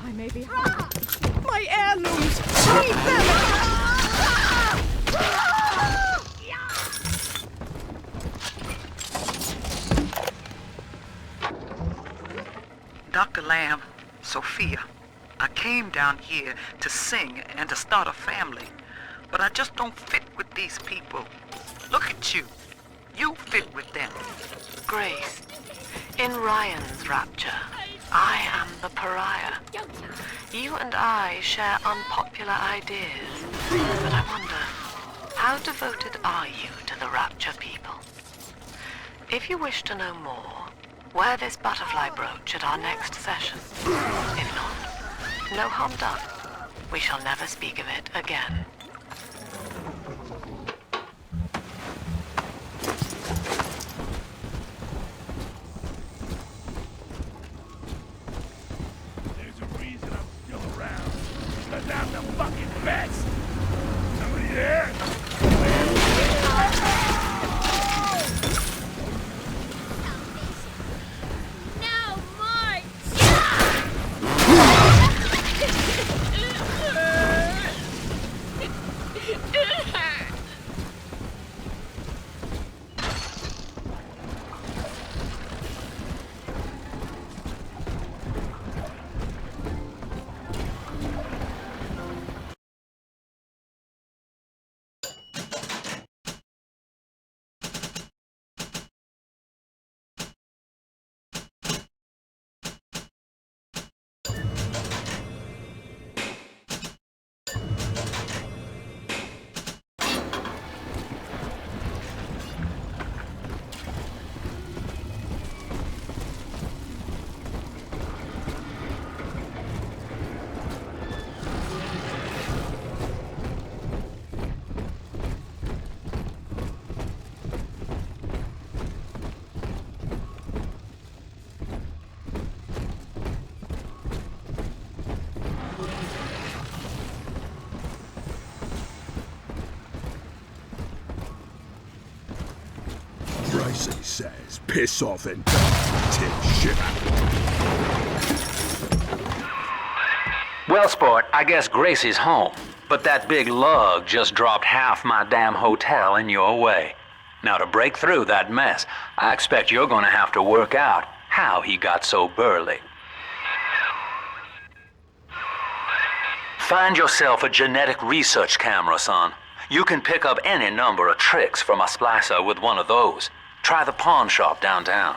I may be hurt. My heirlooms! Save them! Dr. Lamb, Sophia, I came down here to sing and to start a family, but I just don't fit with these people. Look at you. You fit with them. Grace, in Ryan's rapture, I am the pariah. You and I share unpopular ideas, but I wonder, how devoted are you to the rapture people? If you wish to know more, wear this butterfly brooch at our next session. If not, no harm done. We shall never speak of it again. There's a reason I'm still around. Because I'm the fucking best. Somebody there? No more! Gracie says, piss off and take shit. Well, sport, I guess Gracie's home. But that big lug just dropped half my damn hotel in your way. Now, to break through that mess, I expect you're gonna have to work out how he got so burly. Find yourself a genetic research camera, son. You can pick up any number of tricks from a splicer with one of those. Try the pawn shop downtown.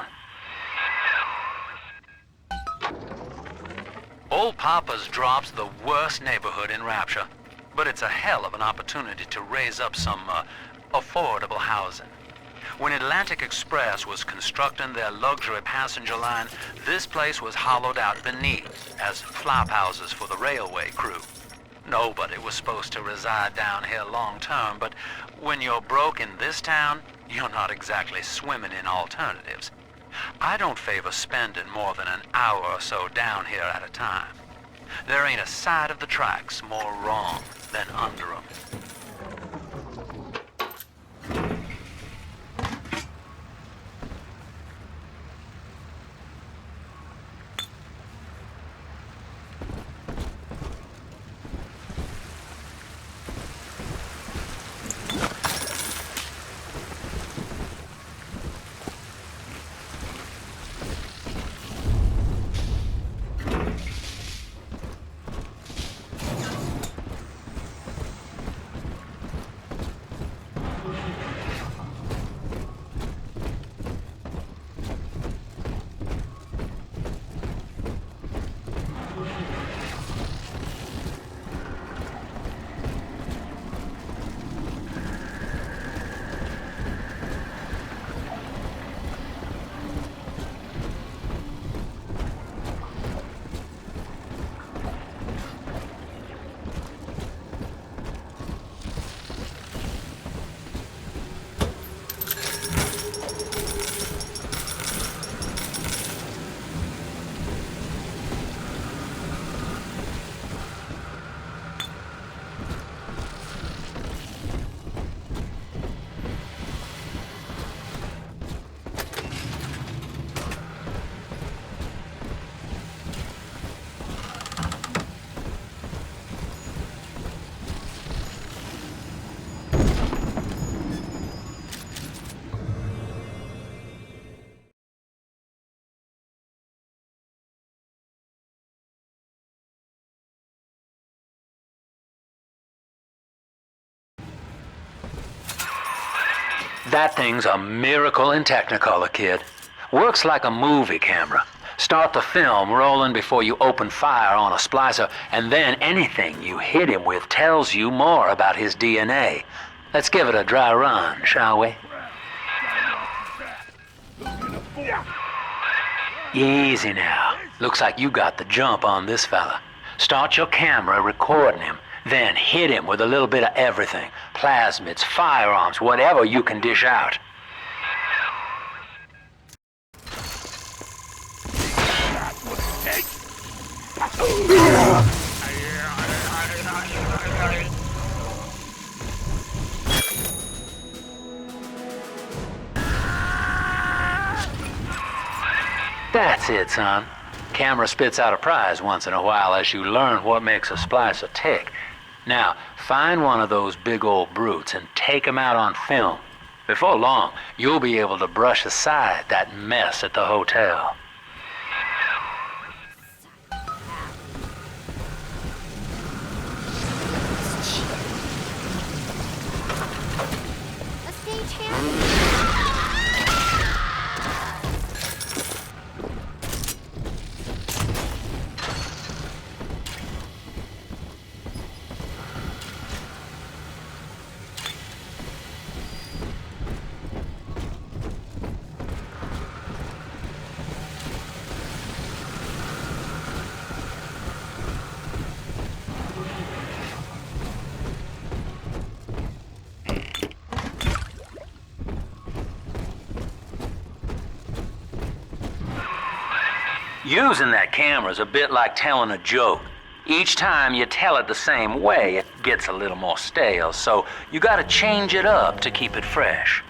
Old Papa's Drop's the worst neighborhood in Rapture, but it's a hell of an opportunity to raise up some affordable housing. When Atlantic Express was constructing their luxury passenger line, this place was hollowed out beneath as flop houses for the railway crew. Nobody was supposed to reside down here long term, but when you're broke in this town, you're not exactly swimming in alternatives. I don't favor spending more than an hour or so down here at a time. There ain't a side of the tracks more wrong than under 'em. That thing's a miracle in Technicolor, kid. Works like a movie camera. Start the film rolling before you open fire on a splicer, and then anything you hit him with tells you more about his DNA. Let's give it a dry run, shall we? Easy now. Looks like you got the jump on this fella. Start your camera recording him, then hit him with a little bit of everything. Plasmids, firearms, whatever you can dish out. That's it, son. Camera spits out a prize once in a while as you learn what makes a splicer tick. Now, find one of those big old brutes and take him out on film. Before long, you'll be able to brush aside that mess at the hotel. A stagehand? Using that camera's a bit like telling a joke. Each time you tell it the same way, it gets a little more stale, so you gotta change it up to keep it fresh.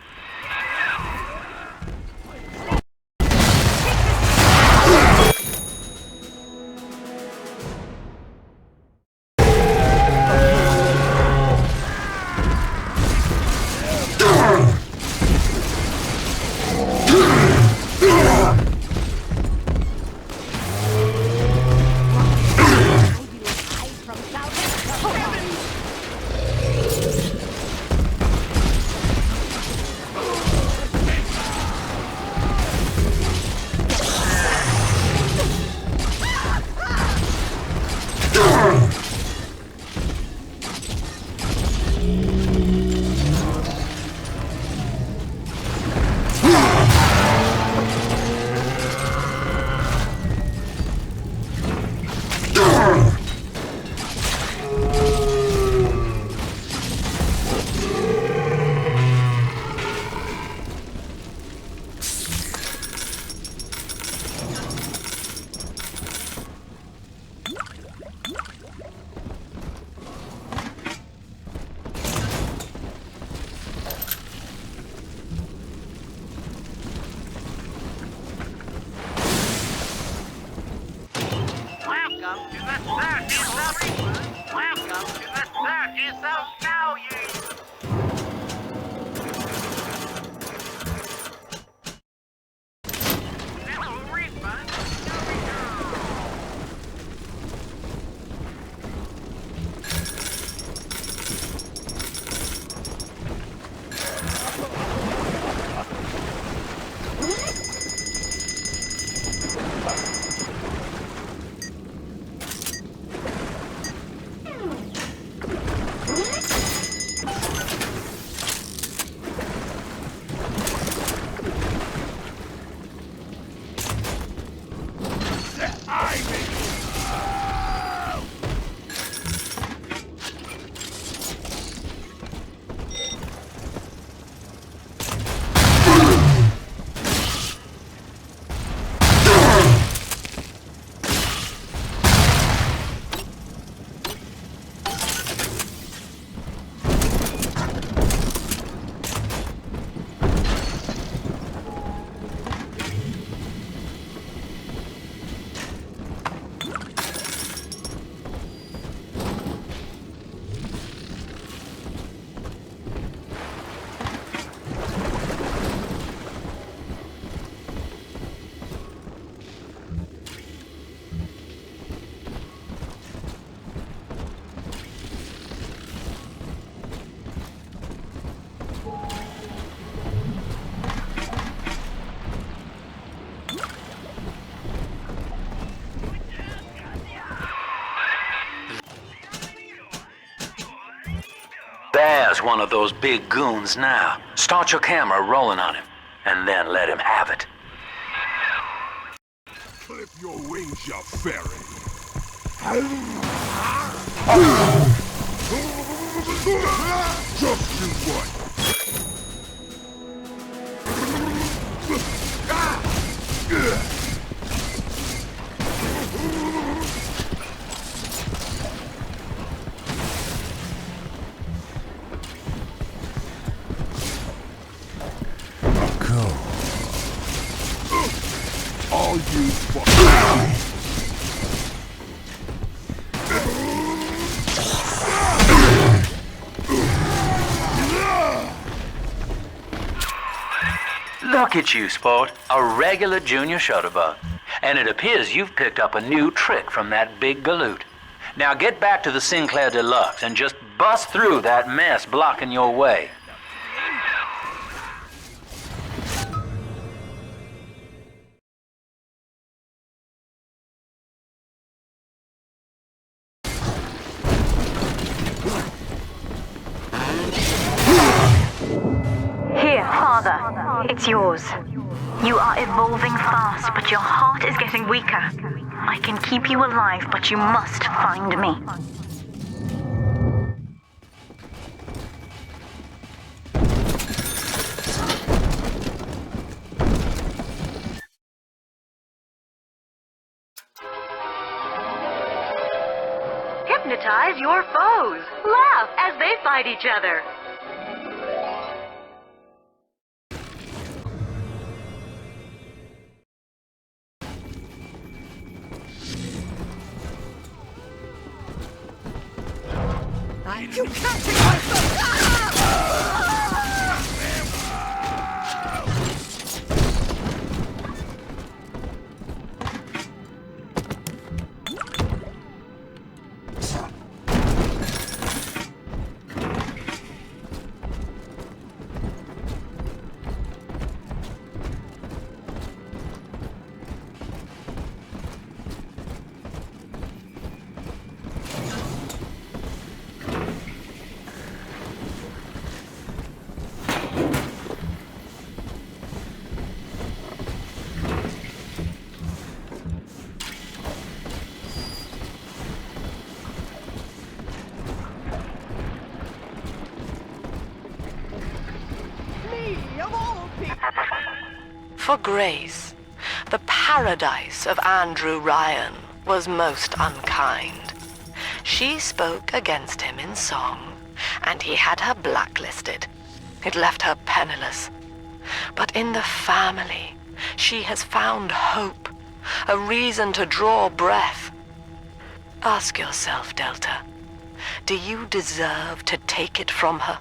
That's one of those big goons now. Start your camera rolling on him, and then let him have it. Clip your wings, you fairy. Just you what? All you Look at you, sport. A regular junior shutterbug. And it appears you've picked up a new trick from that big galoot. Now get back to the Sinclair Deluxe and just bust through that mess blocking your way. Here, Father. It's yours. You are evolving fast, but your heart is getting weaker. I can keep you alive, but you must find me. Hypnotize your foes. Laugh as they fight each other. You can't take my foot! For Grace, the paradise of Andrew Ryan was most unkind. She spoke against him in song, and he had her blacklisted. It left her penniless. But in the family, she has found hope, a reason to draw breath. Ask yourself, Delta, do you deserve to take it from her?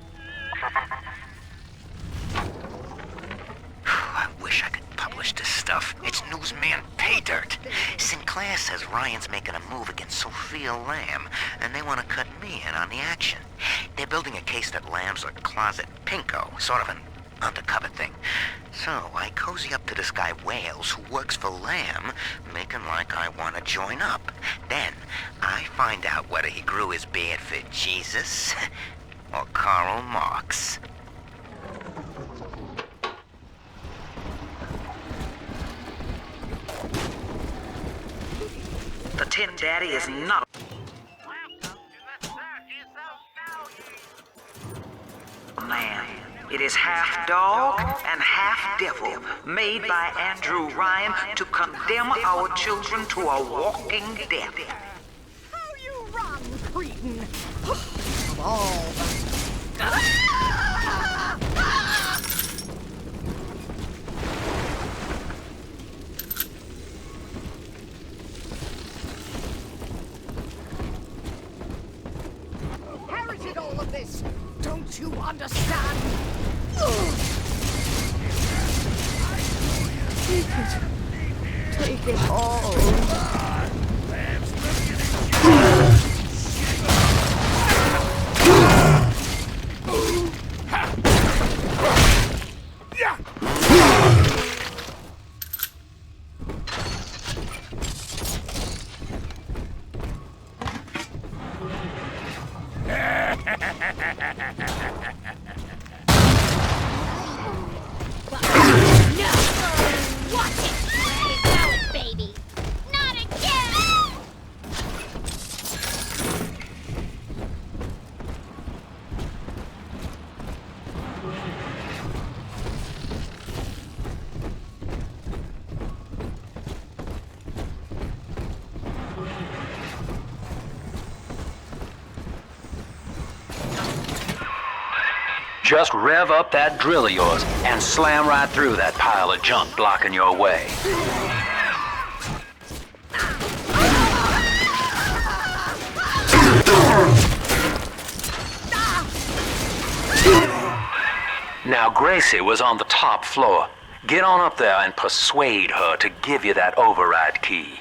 I wish I could publish this stuff. It's newsman pay dirt. Sinclair says Ryan's making a move against Sophia Lamb, and they want to cut me in on the action. They're building a case that Lamb's a closet pinko, sort of an undercover thing. So I cozy up to this guy Wales, who works for Lamb, making like I want to join up. Then I find out whether he grew his beard for Jesus or Karl Marx. The Tin Daddy is not a man. It is half dog and half devil, made by Andrew Ryan to condemn our children to a walking death. How you run, cretin! Of all inherited all of this. Don't you understand? Take it all. Just rev up that drill of yours and slam right through that pile of junk blocking your way. Now, Gracie was on the top floor. Get on up there and persuade her to give you that override key.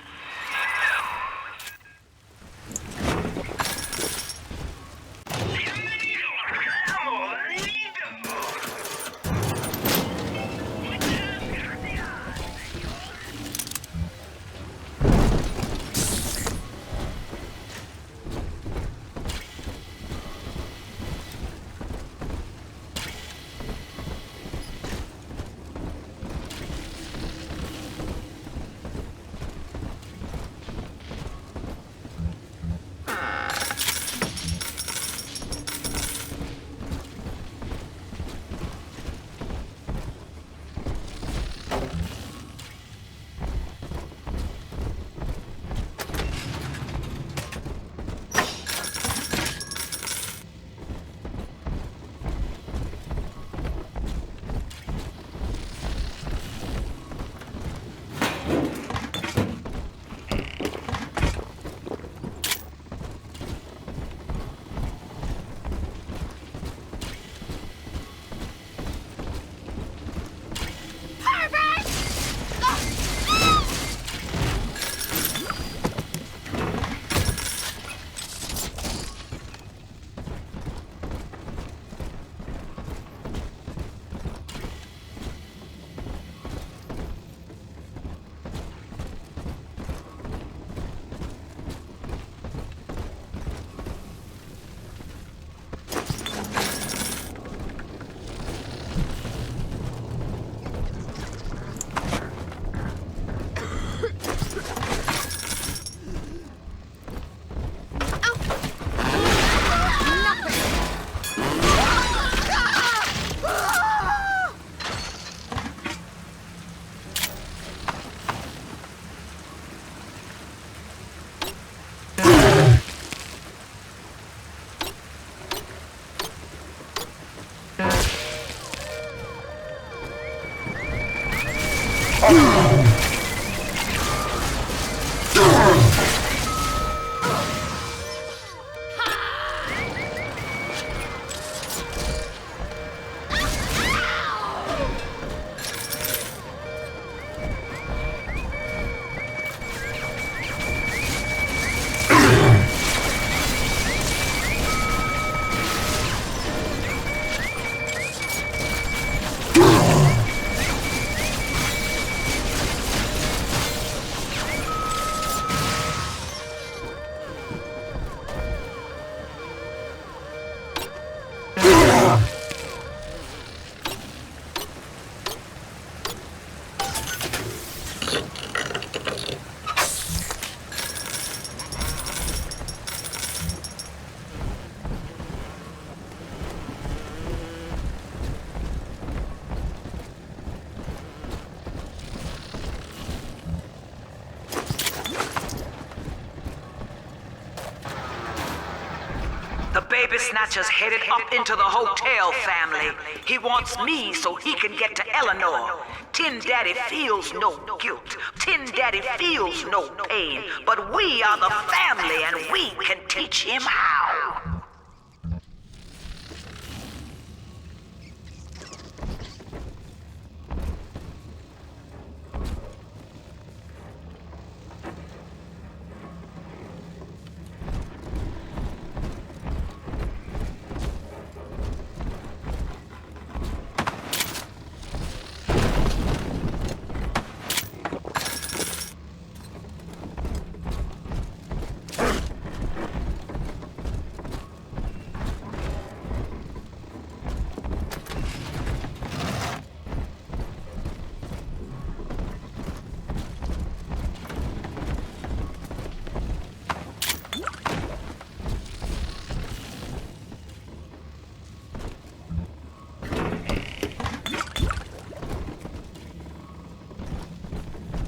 Baby Snatcher's headed up into the hotel, family. He wants me so he can get to Eleanor. Tin Daddy feels no guilt. Tin Daddy feels no pain. But we are the family and we can teach him how.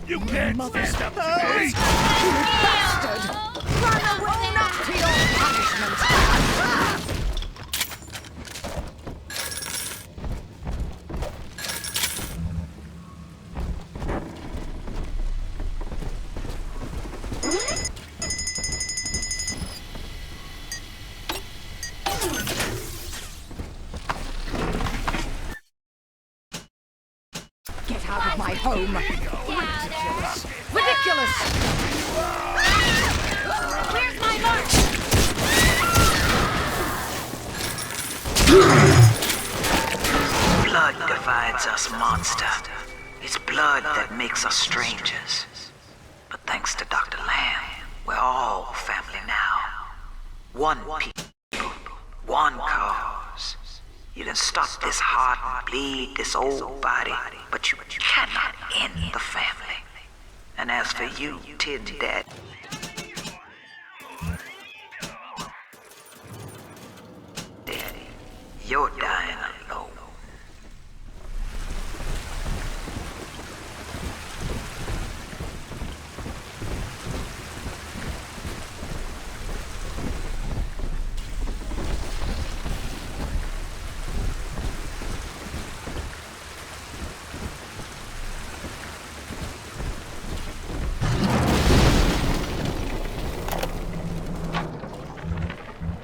You can't stand up to me! You bastard! Run away up to your punishment! home. Ridiculous. Ridiculous! Where's my mark? Blood divides us, monster. It's blood that makes us strangers. But thanks to Dr. Lamb, we're all family now. One people, one cause. You can stop this heart bleed, this old body, but you cannot end the family. And as for you, Tin Dad, you're dying alone.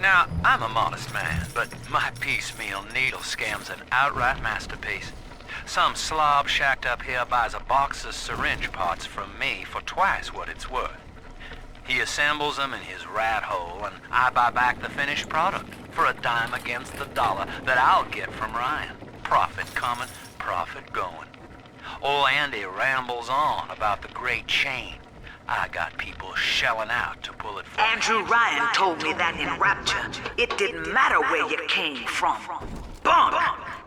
Now, I'm a modest man, but my piecemeal needle scam's an outright masterpiece. Some slob shacked up here buys a box of syringe parts from me for twice what it's worth. He assembles them in his rat hole, and I buy back the finished product for a dime against the dollar that I'll get from Ryan. Profit coming, profit going. Old Andy rambles on about the great chain. I got people shelling out to pull it for Andrew me. Ryan told me that in Rapture, it didn't matter where you came from. Bunk!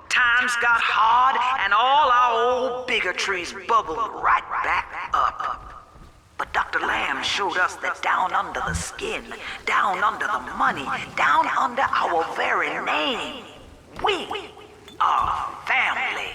Times got hard and all our old bigotries bubbled right back up. But Dr. Lamb showed us that down under the skin, down under the money, down under our very name, we are family.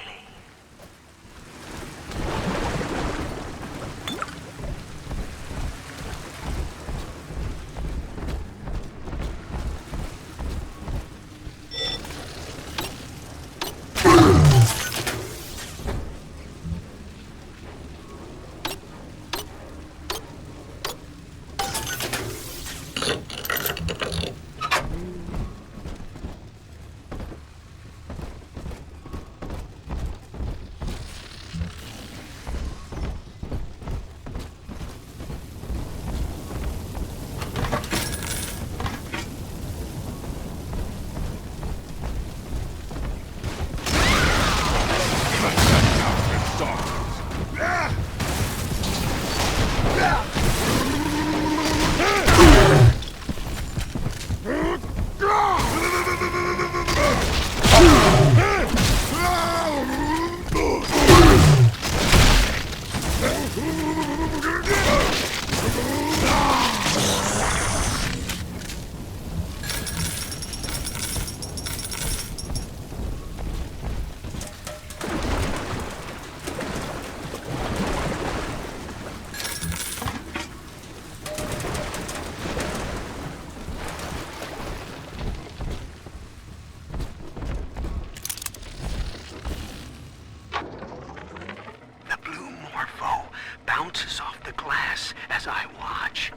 Bounces off the glass as I watch.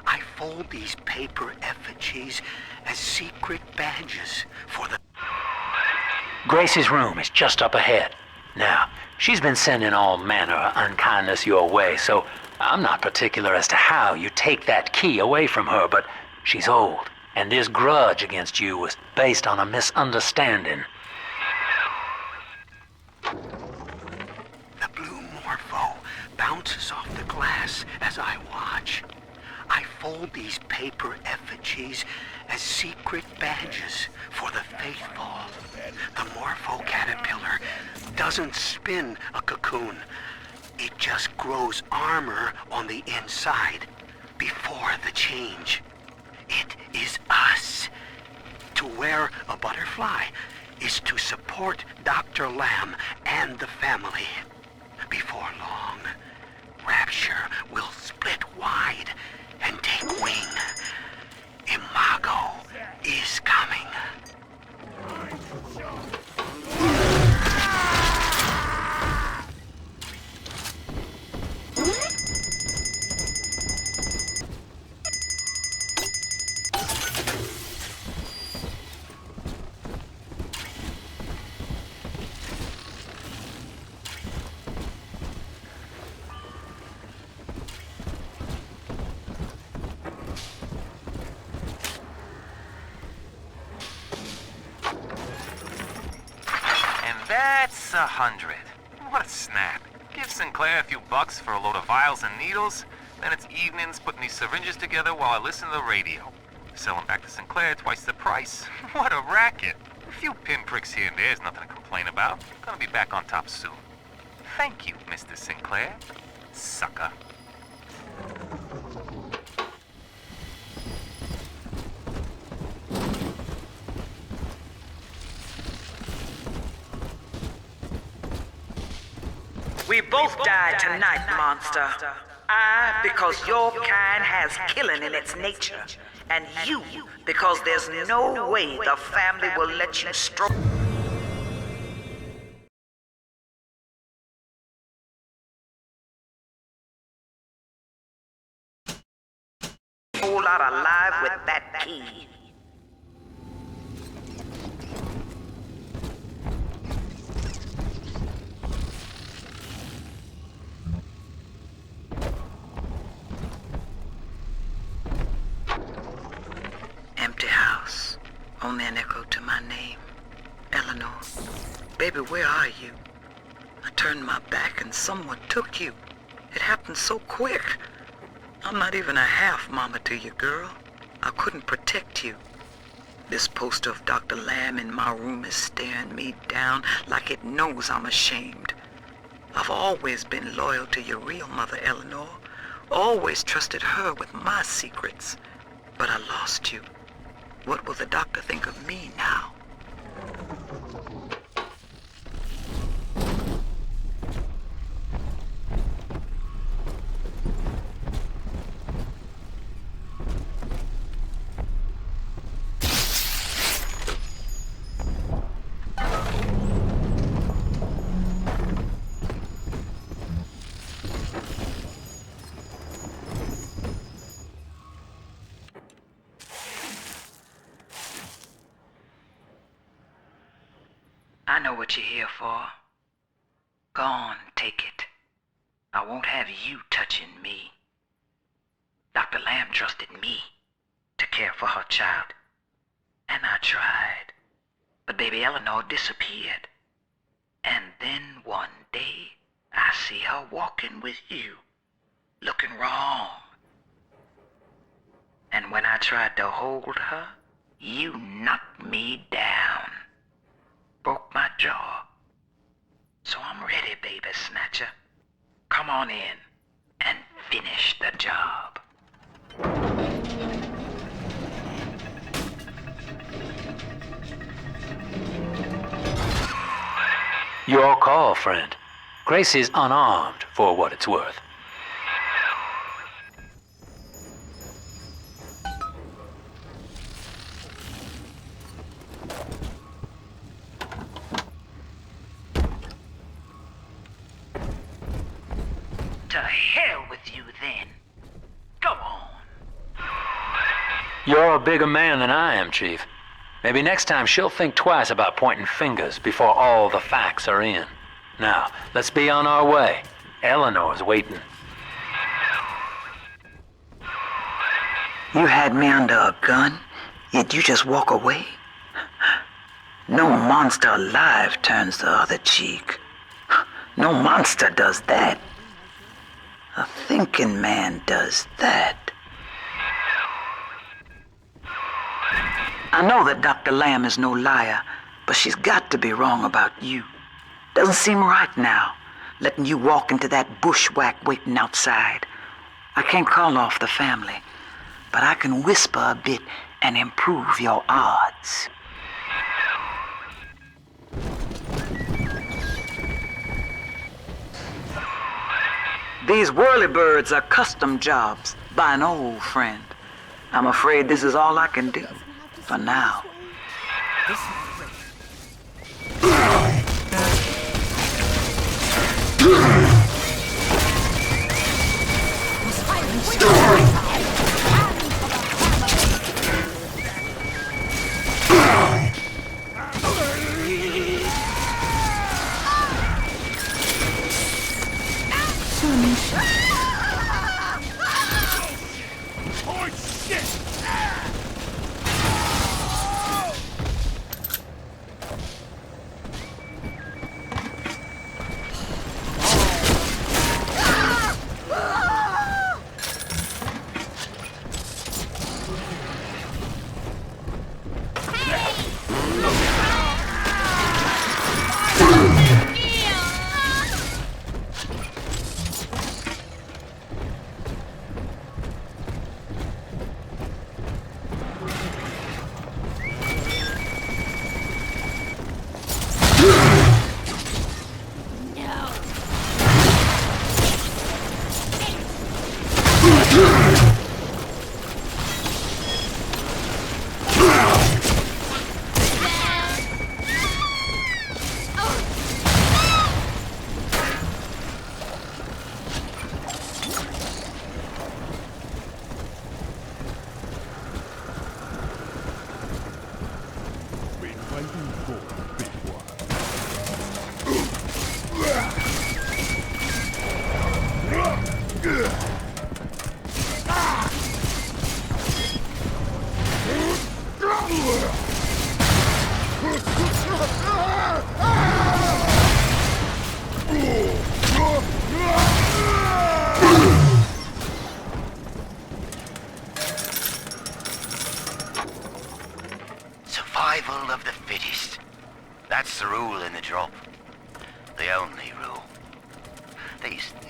I fold these paper effigies as secret badges for the... Grace's room is just up ahead. Now, she's been sending all manner of unkindness your way, so I'm not particular as to how you take that key away from her, but she's old, and this grudge against you was based on a misunderstanding. The blue morpho bounces off the glass as I watch. I fold these paper effigies as secret badges for the faithful. The morpho caterpillar doesn't spin a cocoon. It just grows armor on the inside before the change. It is us. To wear a butterfly is to support Dr. Lamb and the family. Before long, Rapture will split wide and take wing. Imago is coming. That's 100. What a snap. Give Sinclair a few bucks for a load of vials and needles, then it's evenings putting these syringes together while I listen to the radio. Sell them back to Sinclair twice the price. What a racket. A few pinpricks here and there is nothing to complain about. Gonna be back on top soon. Thank you, Mr. Sinclair. Sucker. We both died tonight, monster. I, because your kind has killing in its nature. And you, because there's no way the family will let you stroll out alive with that key. Empty house, only an echo to my name. Eleanor, baby, where are you? I turned my back and someone took you. It happened so quick. I'm not even a half mama to you, girl. I couldn't protect you. This poster of Dr. Lamb in my room is staring me down like it knows I'm ashamed. I've always been loyal to your real mother, Eleanor. Always trusted her with my secrets. But I lost you. What will the doctor think of me now? I know what you're here for. Go on, take it. I won't have you touching me. Dr. Lamb trusted me to care for her child. And I tried. But baby Eleanor disappeared. And then one day, I see her walking with you, looking wrong. And when I tried to hold her, you knocked me down. Broke my jaw. So I'm ready, baby snatcher. Come on in and finish the job. Your call, friend. Gracie's unarmed, for what it's worth. To hell with you then. Go on. You're a bigger man than I am, Chief. Maybe next time she'll think twice about pointing fingers before all the facts are in. Now, let's be on our way. Eleanor's waiting. You had me under a gun, yet you just walk away? No monster alive turns the other cheek. No monster does that. A thinking man does that. I know that Dr. Lamb is no liar, but she's got to be wrong about you. Doesn't seem right now, letting you walk into that bushwhack waiting outside. I can't call off the family, but I can whisper a bit and improve your odds. These whirlybirds are custom jobs by an old friend. I'm afraid this is all I can do for now.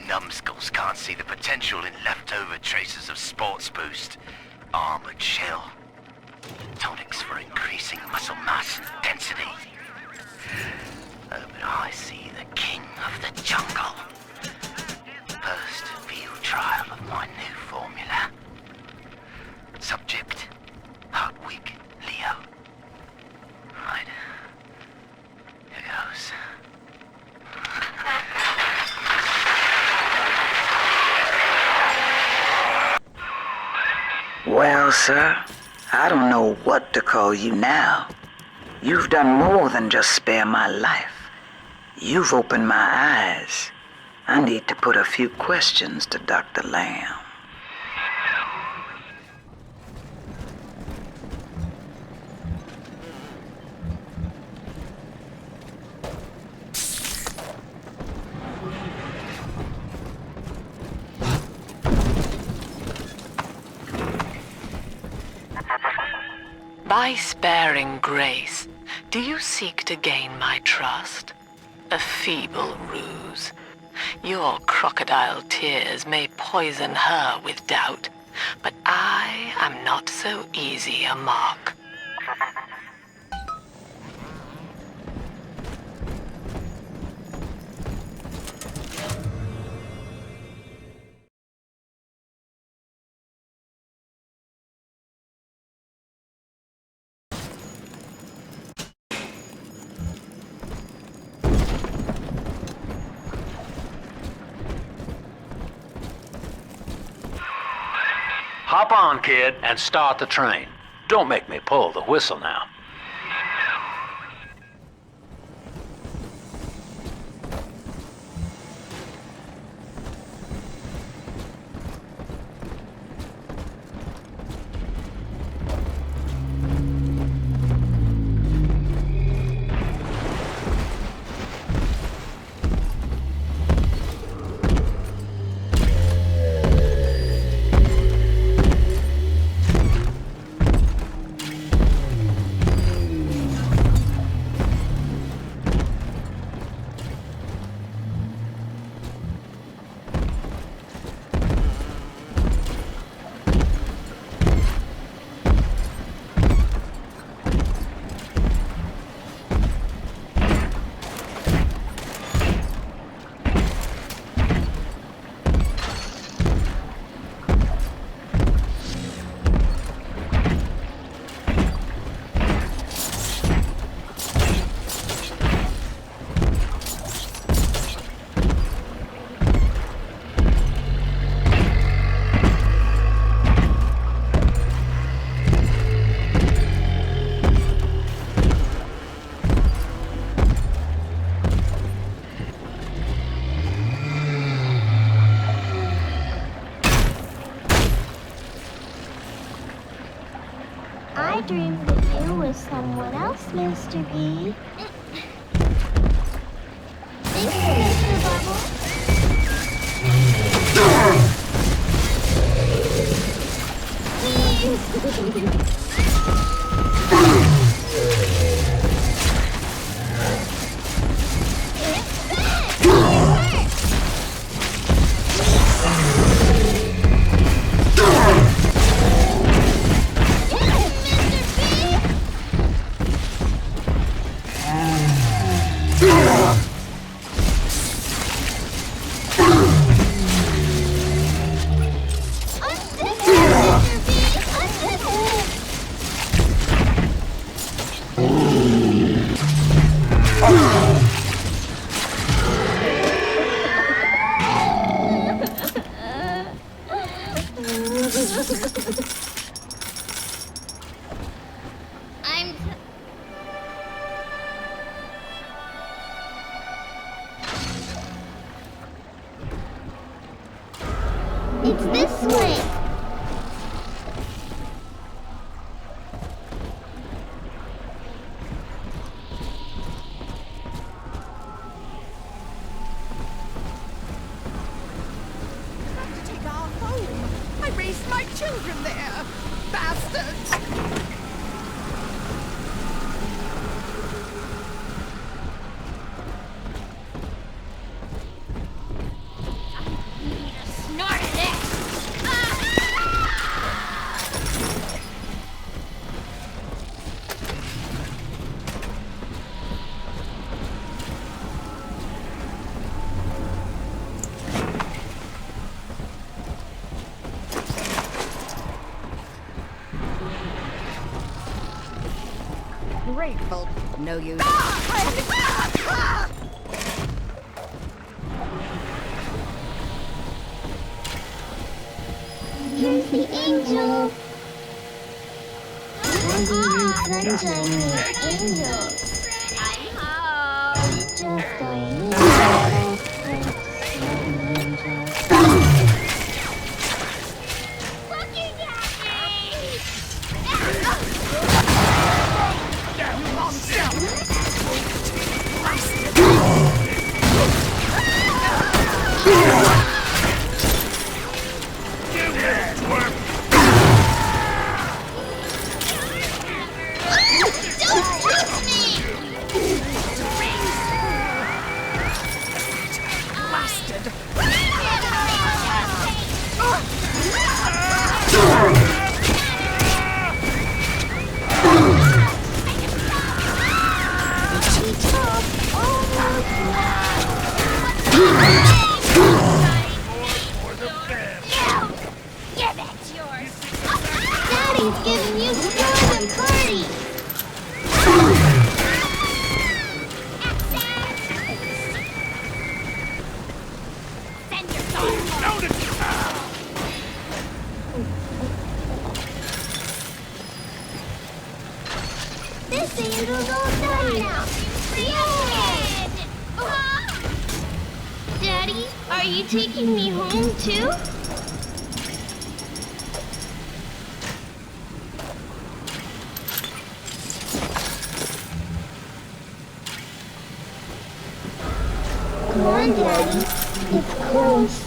Numbskulls can't see the potential in leftover traces of sports boost. Armored shell. Tonics for increasing muscle mass and density. But I see the king of the jungle. First field trial of my new formula. Subject, Hartwig Leo. Right. Here goes. Well, sir, I don't know what to call you now. You've done more than just spare my life. You've opened my eyes. I need to put a few questions to Dr. Lamb. By sparing grace, do you seek to gain my trust? A feeble ruse. Your crocodile tears may poison her with doubt, but I am not so easy a mark. Hop on, kid, and start the train. Don't make me pull the whistle now. I dreamed that you were someone else, Mr. B. Thank you, Mr. It's this way. To take our home. I raised my children there. Bastards! ungrateful. No use. Here's the angel. Sunshine with angels. I'm home. Just going looking at me. You monster! Yeah, that's yours. Daddy's giving you stars and party. Send your daughter. This angel's all done now. Yay! Daddy, are you taking me home too? Come on, Daddy. It's close.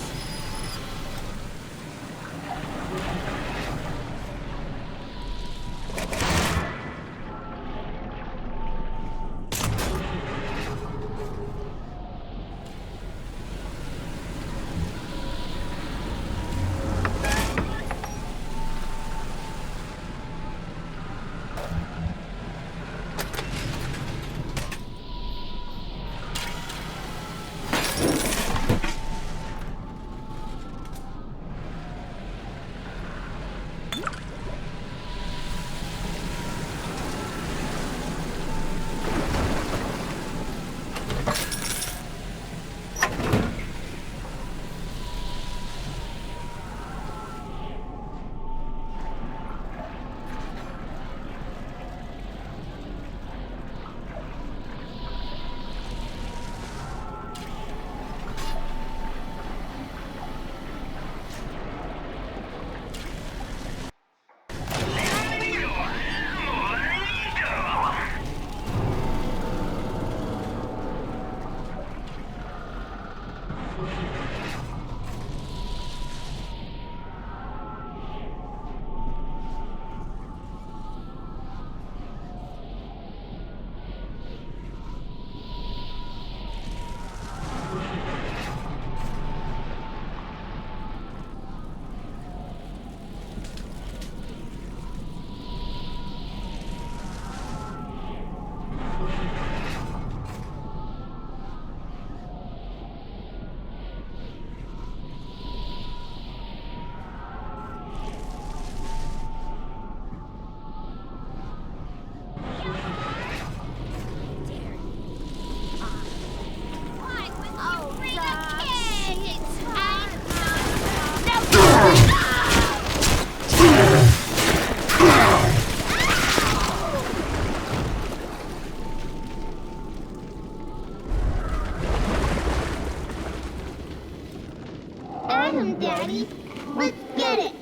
Adam, Daddy. Let's get it.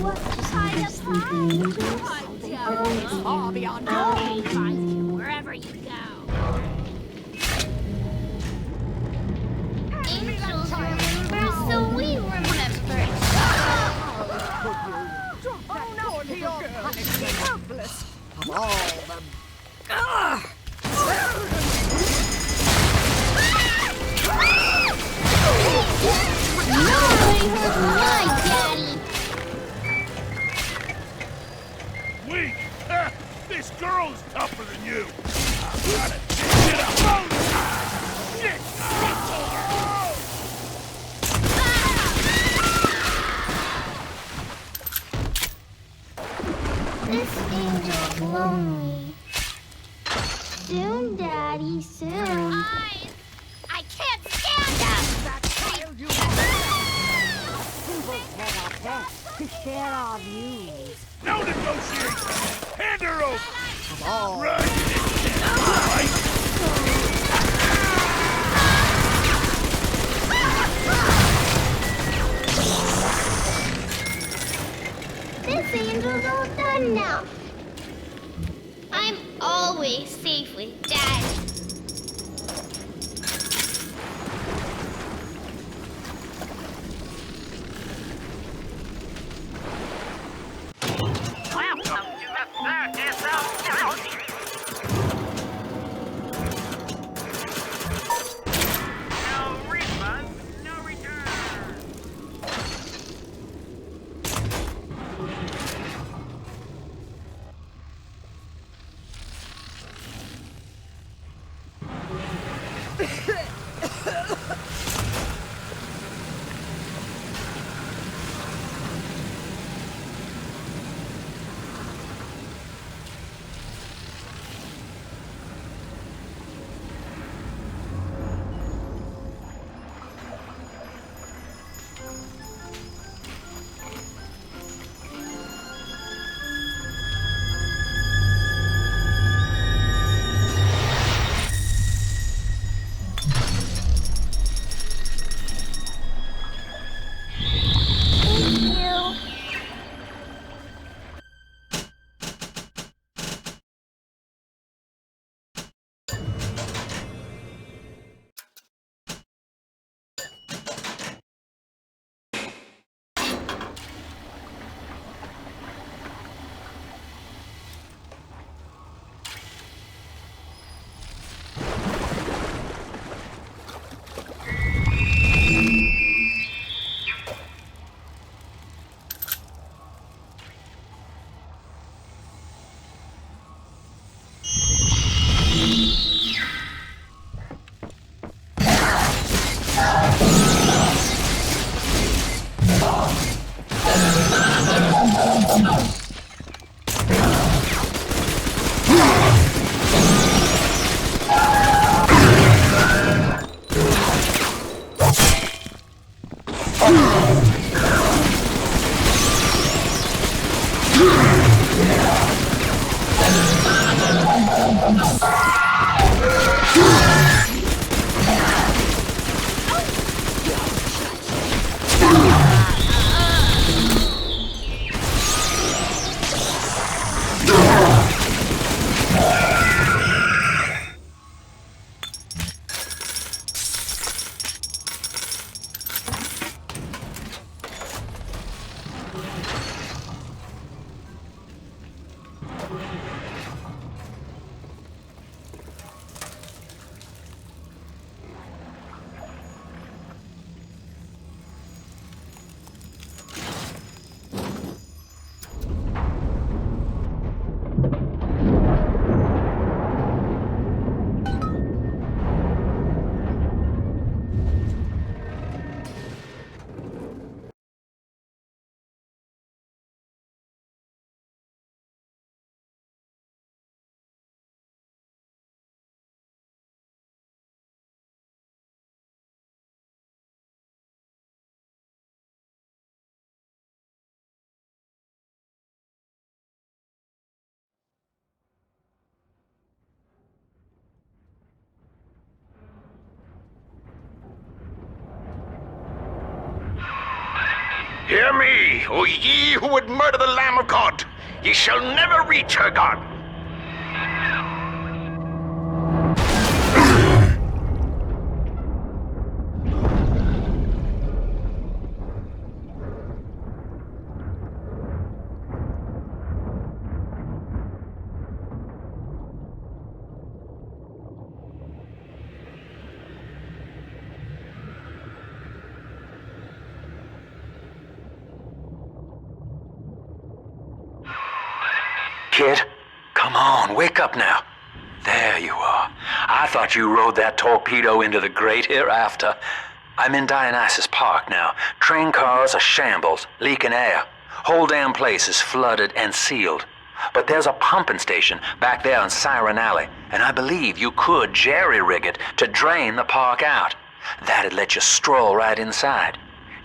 What kind of It's far beyond your I'll find you wherever you go. Angels remember, so we remember. Oh no, to your punishment, helpless of all the... Ugh! Nobody hurt my daddy. Weak! Ha! This girl's tougher than you! I gotta get up! Oh, shit! This angel lonely. Soon, Daddy, soon. I can't stand them! That child you People's head up there to share our views. No negotiation! Hand her over! Come on. Right! This angel's all done now. I'm always safe with Daddy. Welcome to the circus of Value. No refund, no return. Hear me, O ye who would murder the Lamb of God! Ye shall never reach her God! Kid, come on, wake up now. There you are. I thought you rode that torpedo into the great hereafter. I'm in Dionysus Park now. Train cars are shambles, leaking air. Whole damn place is flooded and sealed. But there's a pumping station back there in Siren Alley, and I believe you could jerry-rig it to drain the park out. That'd let you stroll right inside.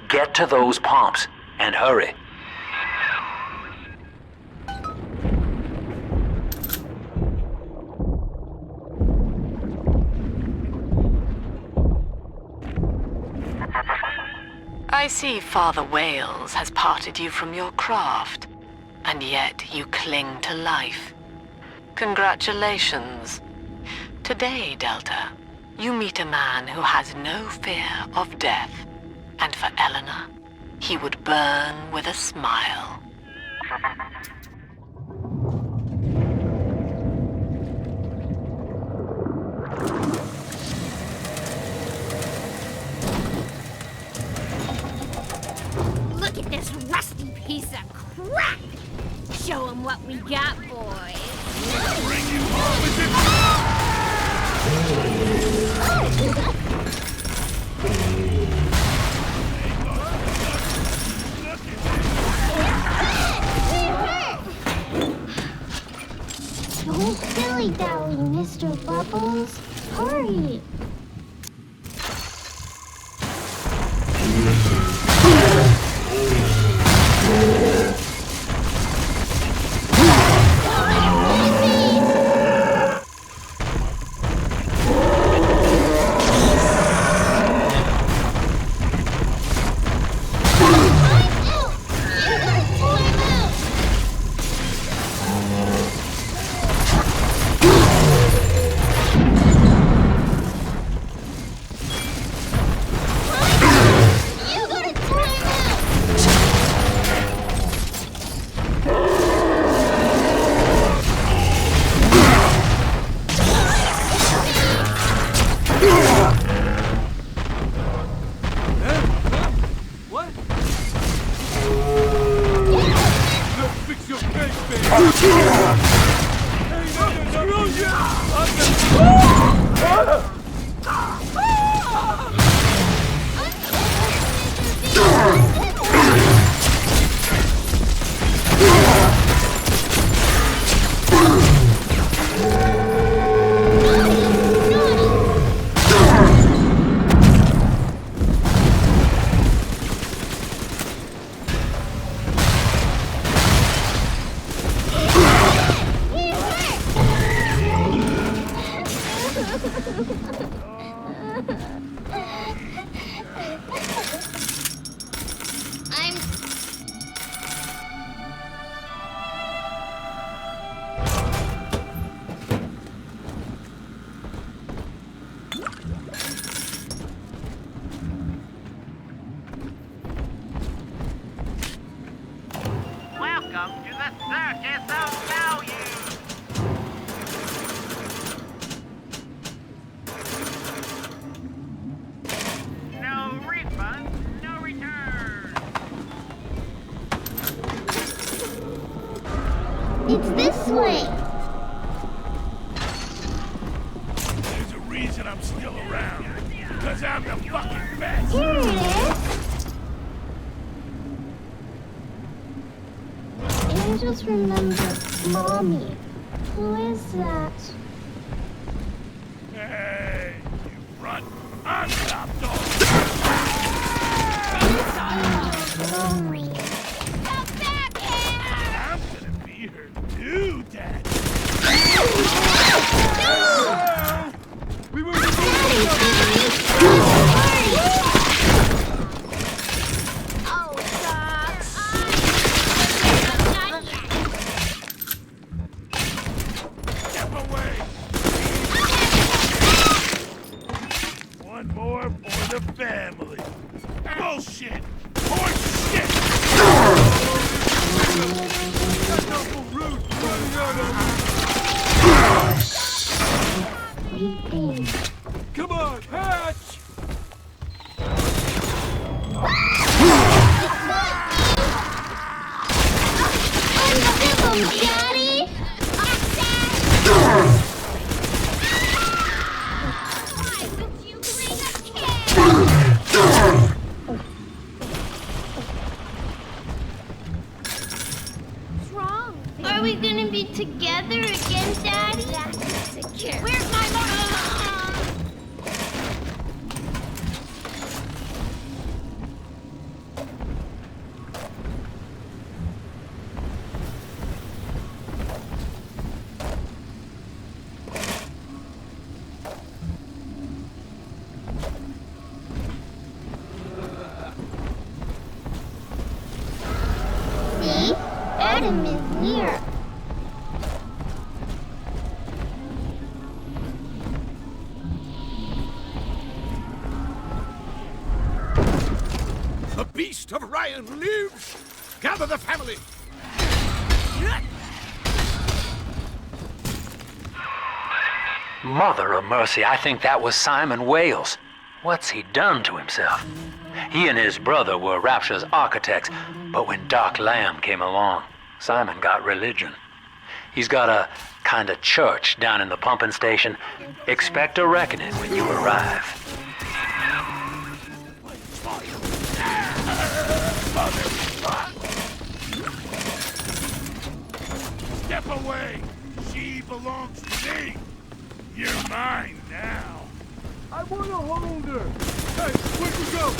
Get to those pumps, and hurry. I see Father Wales has parted you from your craft, and yet you cling to life. Congratulations. Today, Delta, you meet a man who has no fear of death, and for Eleanor, he would burn with a smile. Look at this rusty piece of crap! Show 'em what we got, boys. Bring you home as if... Don't dilly-dally, Mr. Bubbles. Hurry. Welcome to the Circus of Value! No refunds, no returns! It's this way. There's a reason I'm still around. Because I'm the fucking best. Here it is. I just remembered Mommy. Who is that? Hey, you run. I'm top dog. Lonely. Come back here! I'm gonna be her new dad. No! We were Oh, sucks. Step away. One more for the family. Bullshit. Horse shit. Come on, hatch! Daddy! What's wrong? Are we gonna be together again, Daddy? That's insecure. Where's my mom? See? Adam is near. The beast of Ryan lives! Gather the family! Mother of mercy, I think that was Simon Wales. What's he done to himself? He and his brother were Rapture's architects, but when Doc Lamb came along, Simon got religion. He's got a kind of church down in the pumping station. Expect a reckoning when you arrive. Step away! She belongs to me! You're mine now! I want to hold her! Hey, where'd you go?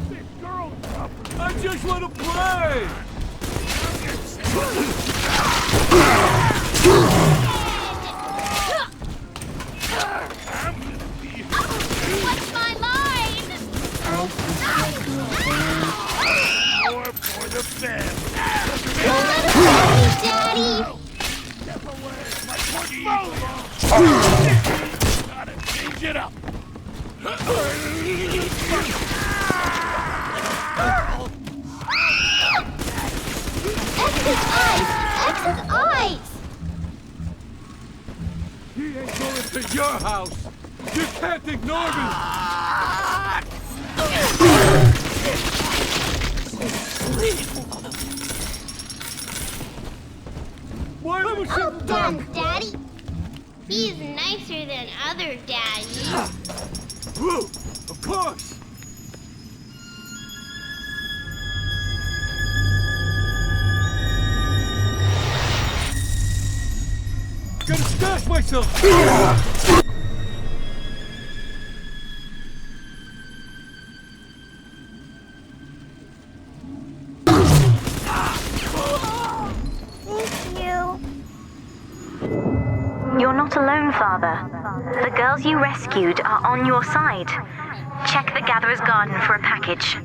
This girl's tougher! I just want to play! What's my line? More for the family! Daddy! Step away! My portfolio! Gotta change it up! X's eyes! X's eyes! He ain't going to your house! You can't ignore me! Why was Oh, done, Daddy! He's nicer than other daddies. Woo! Of course! Gotta stash myself! Thank you. You're not alone, Father. The girls you rescued are on your side. Check the Gatherer's Garden for a package.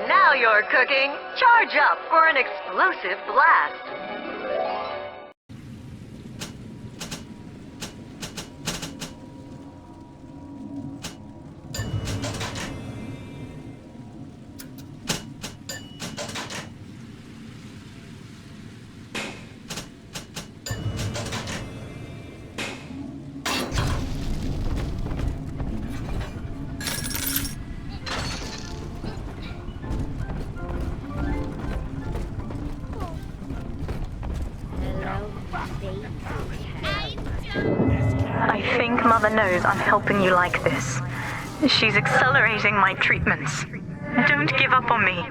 Now you're cooking. Charge up for an explosive blast. I think Mother knows I'm helping you like this. She's accelerating my treatments. Don't give up on me.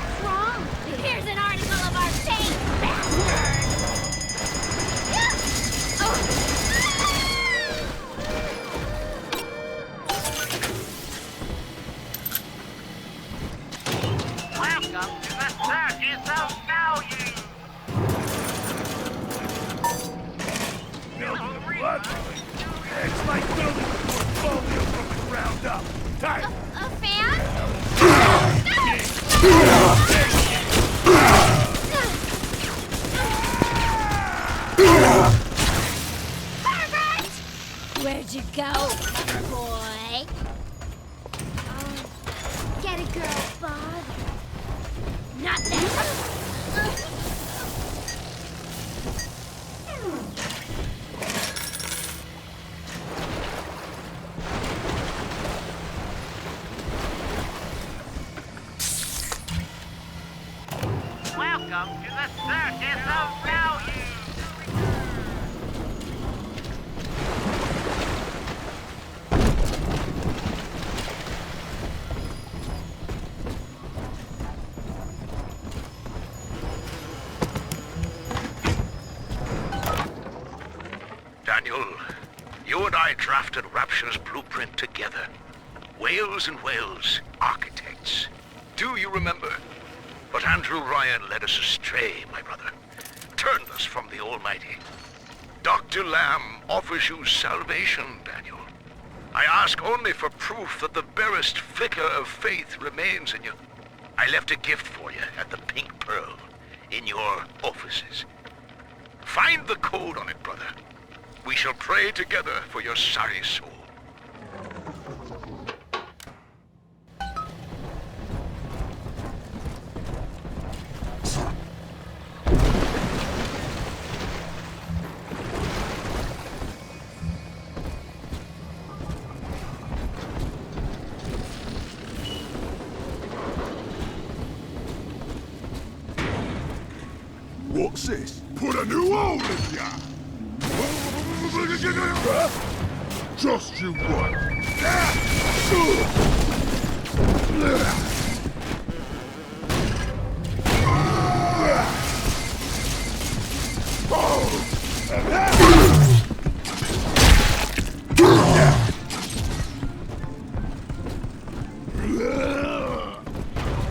What's wrong? Here's an article of our fate, bastard! Welcome to the Circus of Value! What? It's like building a portfolio from the ground up. Time. A fan? Take go, lover boy. Oh, get a girl, Bob. Not that. Welcome to the Circus of Value! Daniel, you and I drafted Rapture's blueprint together. Wales and Wales, architects. Do you remember? But Andrew Ryan led us astray, my brother. Turned us from the Almighty. Dr. Lamb offers you salvation, Daniel. I ask only for proof that the barest flicker of faith remains in you. I left a gift for you at the Pink Pearl, in your offices. Find the code on it, brother. We shall pray together for your sorry soul. What's this? Put a new hole in ya! Just you what?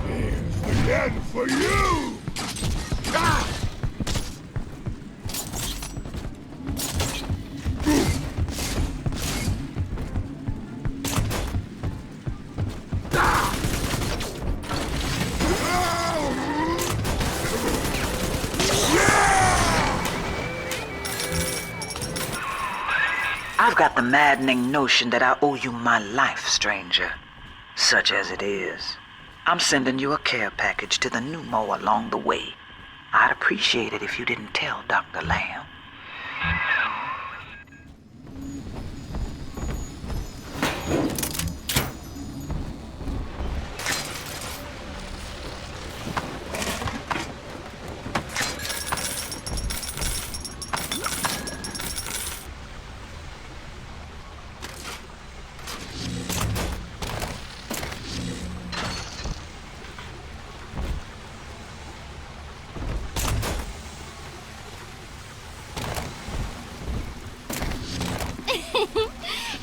Here's the end for you! I've got the maddening notion that I owe you my life, stranger. Such as it is. I'm sending you a care package to the pneumo along the way. I'd appreciate it if you didn't tell Dr. Lamb.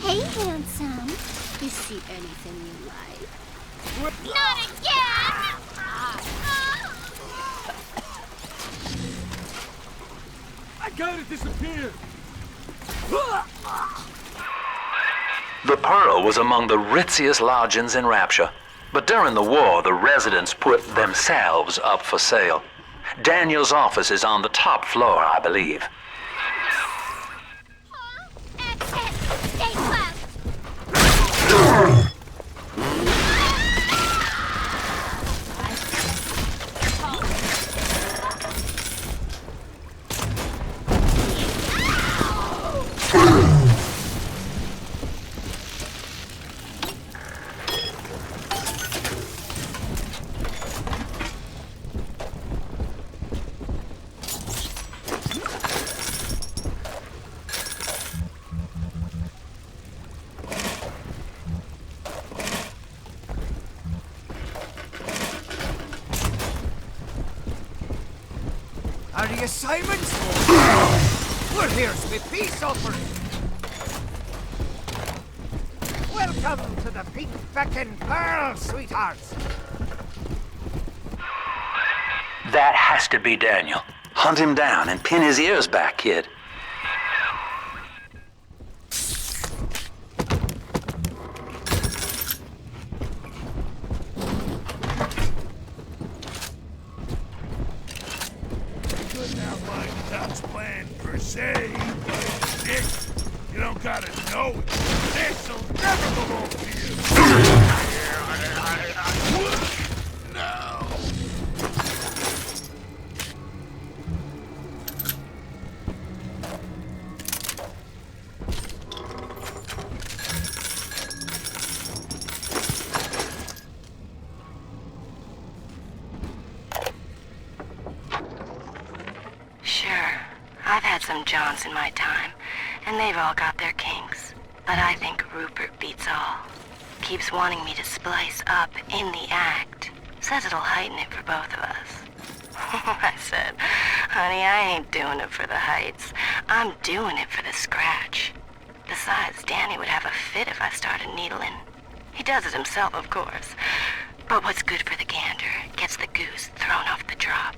Hey, handsome. You see anything you like? Not again! I gotta disappear! The Pearl was among the ritziest lodgings in Rapture, but during the war, the residents put themselves up for sale. Daniel's office is on the top floor, I believe. Stay close! Are the assignments? We're here to be peace offering. Welcome to the Pink Feckin' Pearl, sweethearts. That has to be Daniel. Hunt him down and pin his ears back, kid. Couldn't outline Doc's plan per se, but Dick, you don't gotta know it. Johns in my time, and they've all got their kinks. But I think Rupert beats all. Keeps wanting me to splice up in the act. Says it'll heighten it for both of us. I said, honey, I ain't doing it for the heights. I'm doing it for the scratch. Besides, Danny would have a fit if I started needling. He does it himself, of course. But what's good for the gander gets the goose thrown off the drop.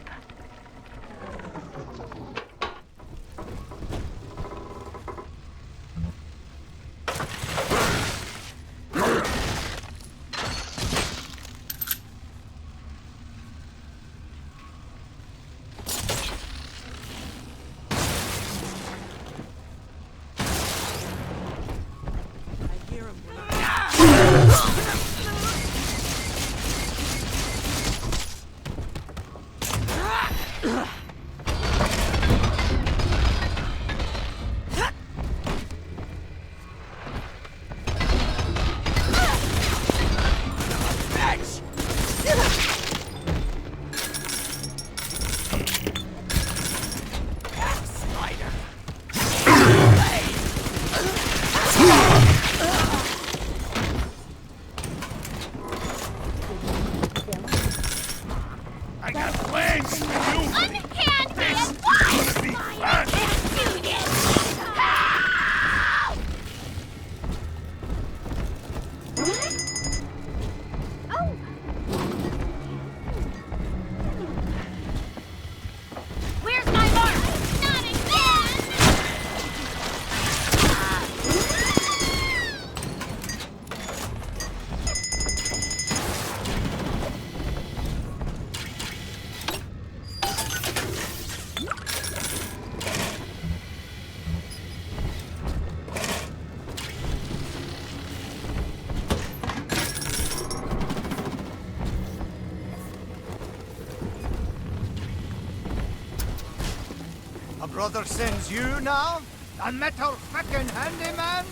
Brother sends you now? A metal frickin' handyman?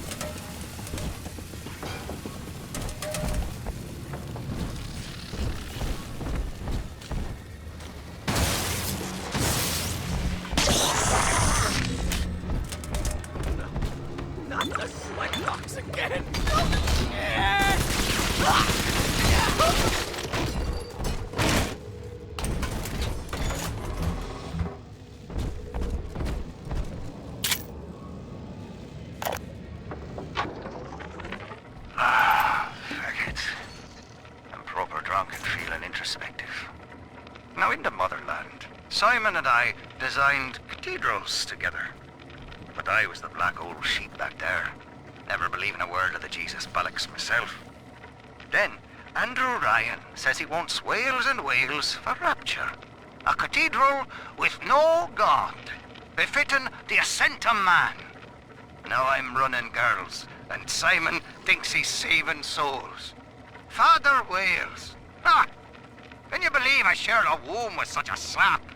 Not the sweat box again! Simon and I designed cathedrals together. But I was the black old sheep back there, never believing a word of the Jesus bollocks myself. Then, Andrew Ryan says he wants whales and whales for rapture. A cathedral with no God, befitting the ascent of man. Now I'm running girls, and Simon thinks he's saving souls. Father Wales. Ah! Can you believe I share a womb with such a slap?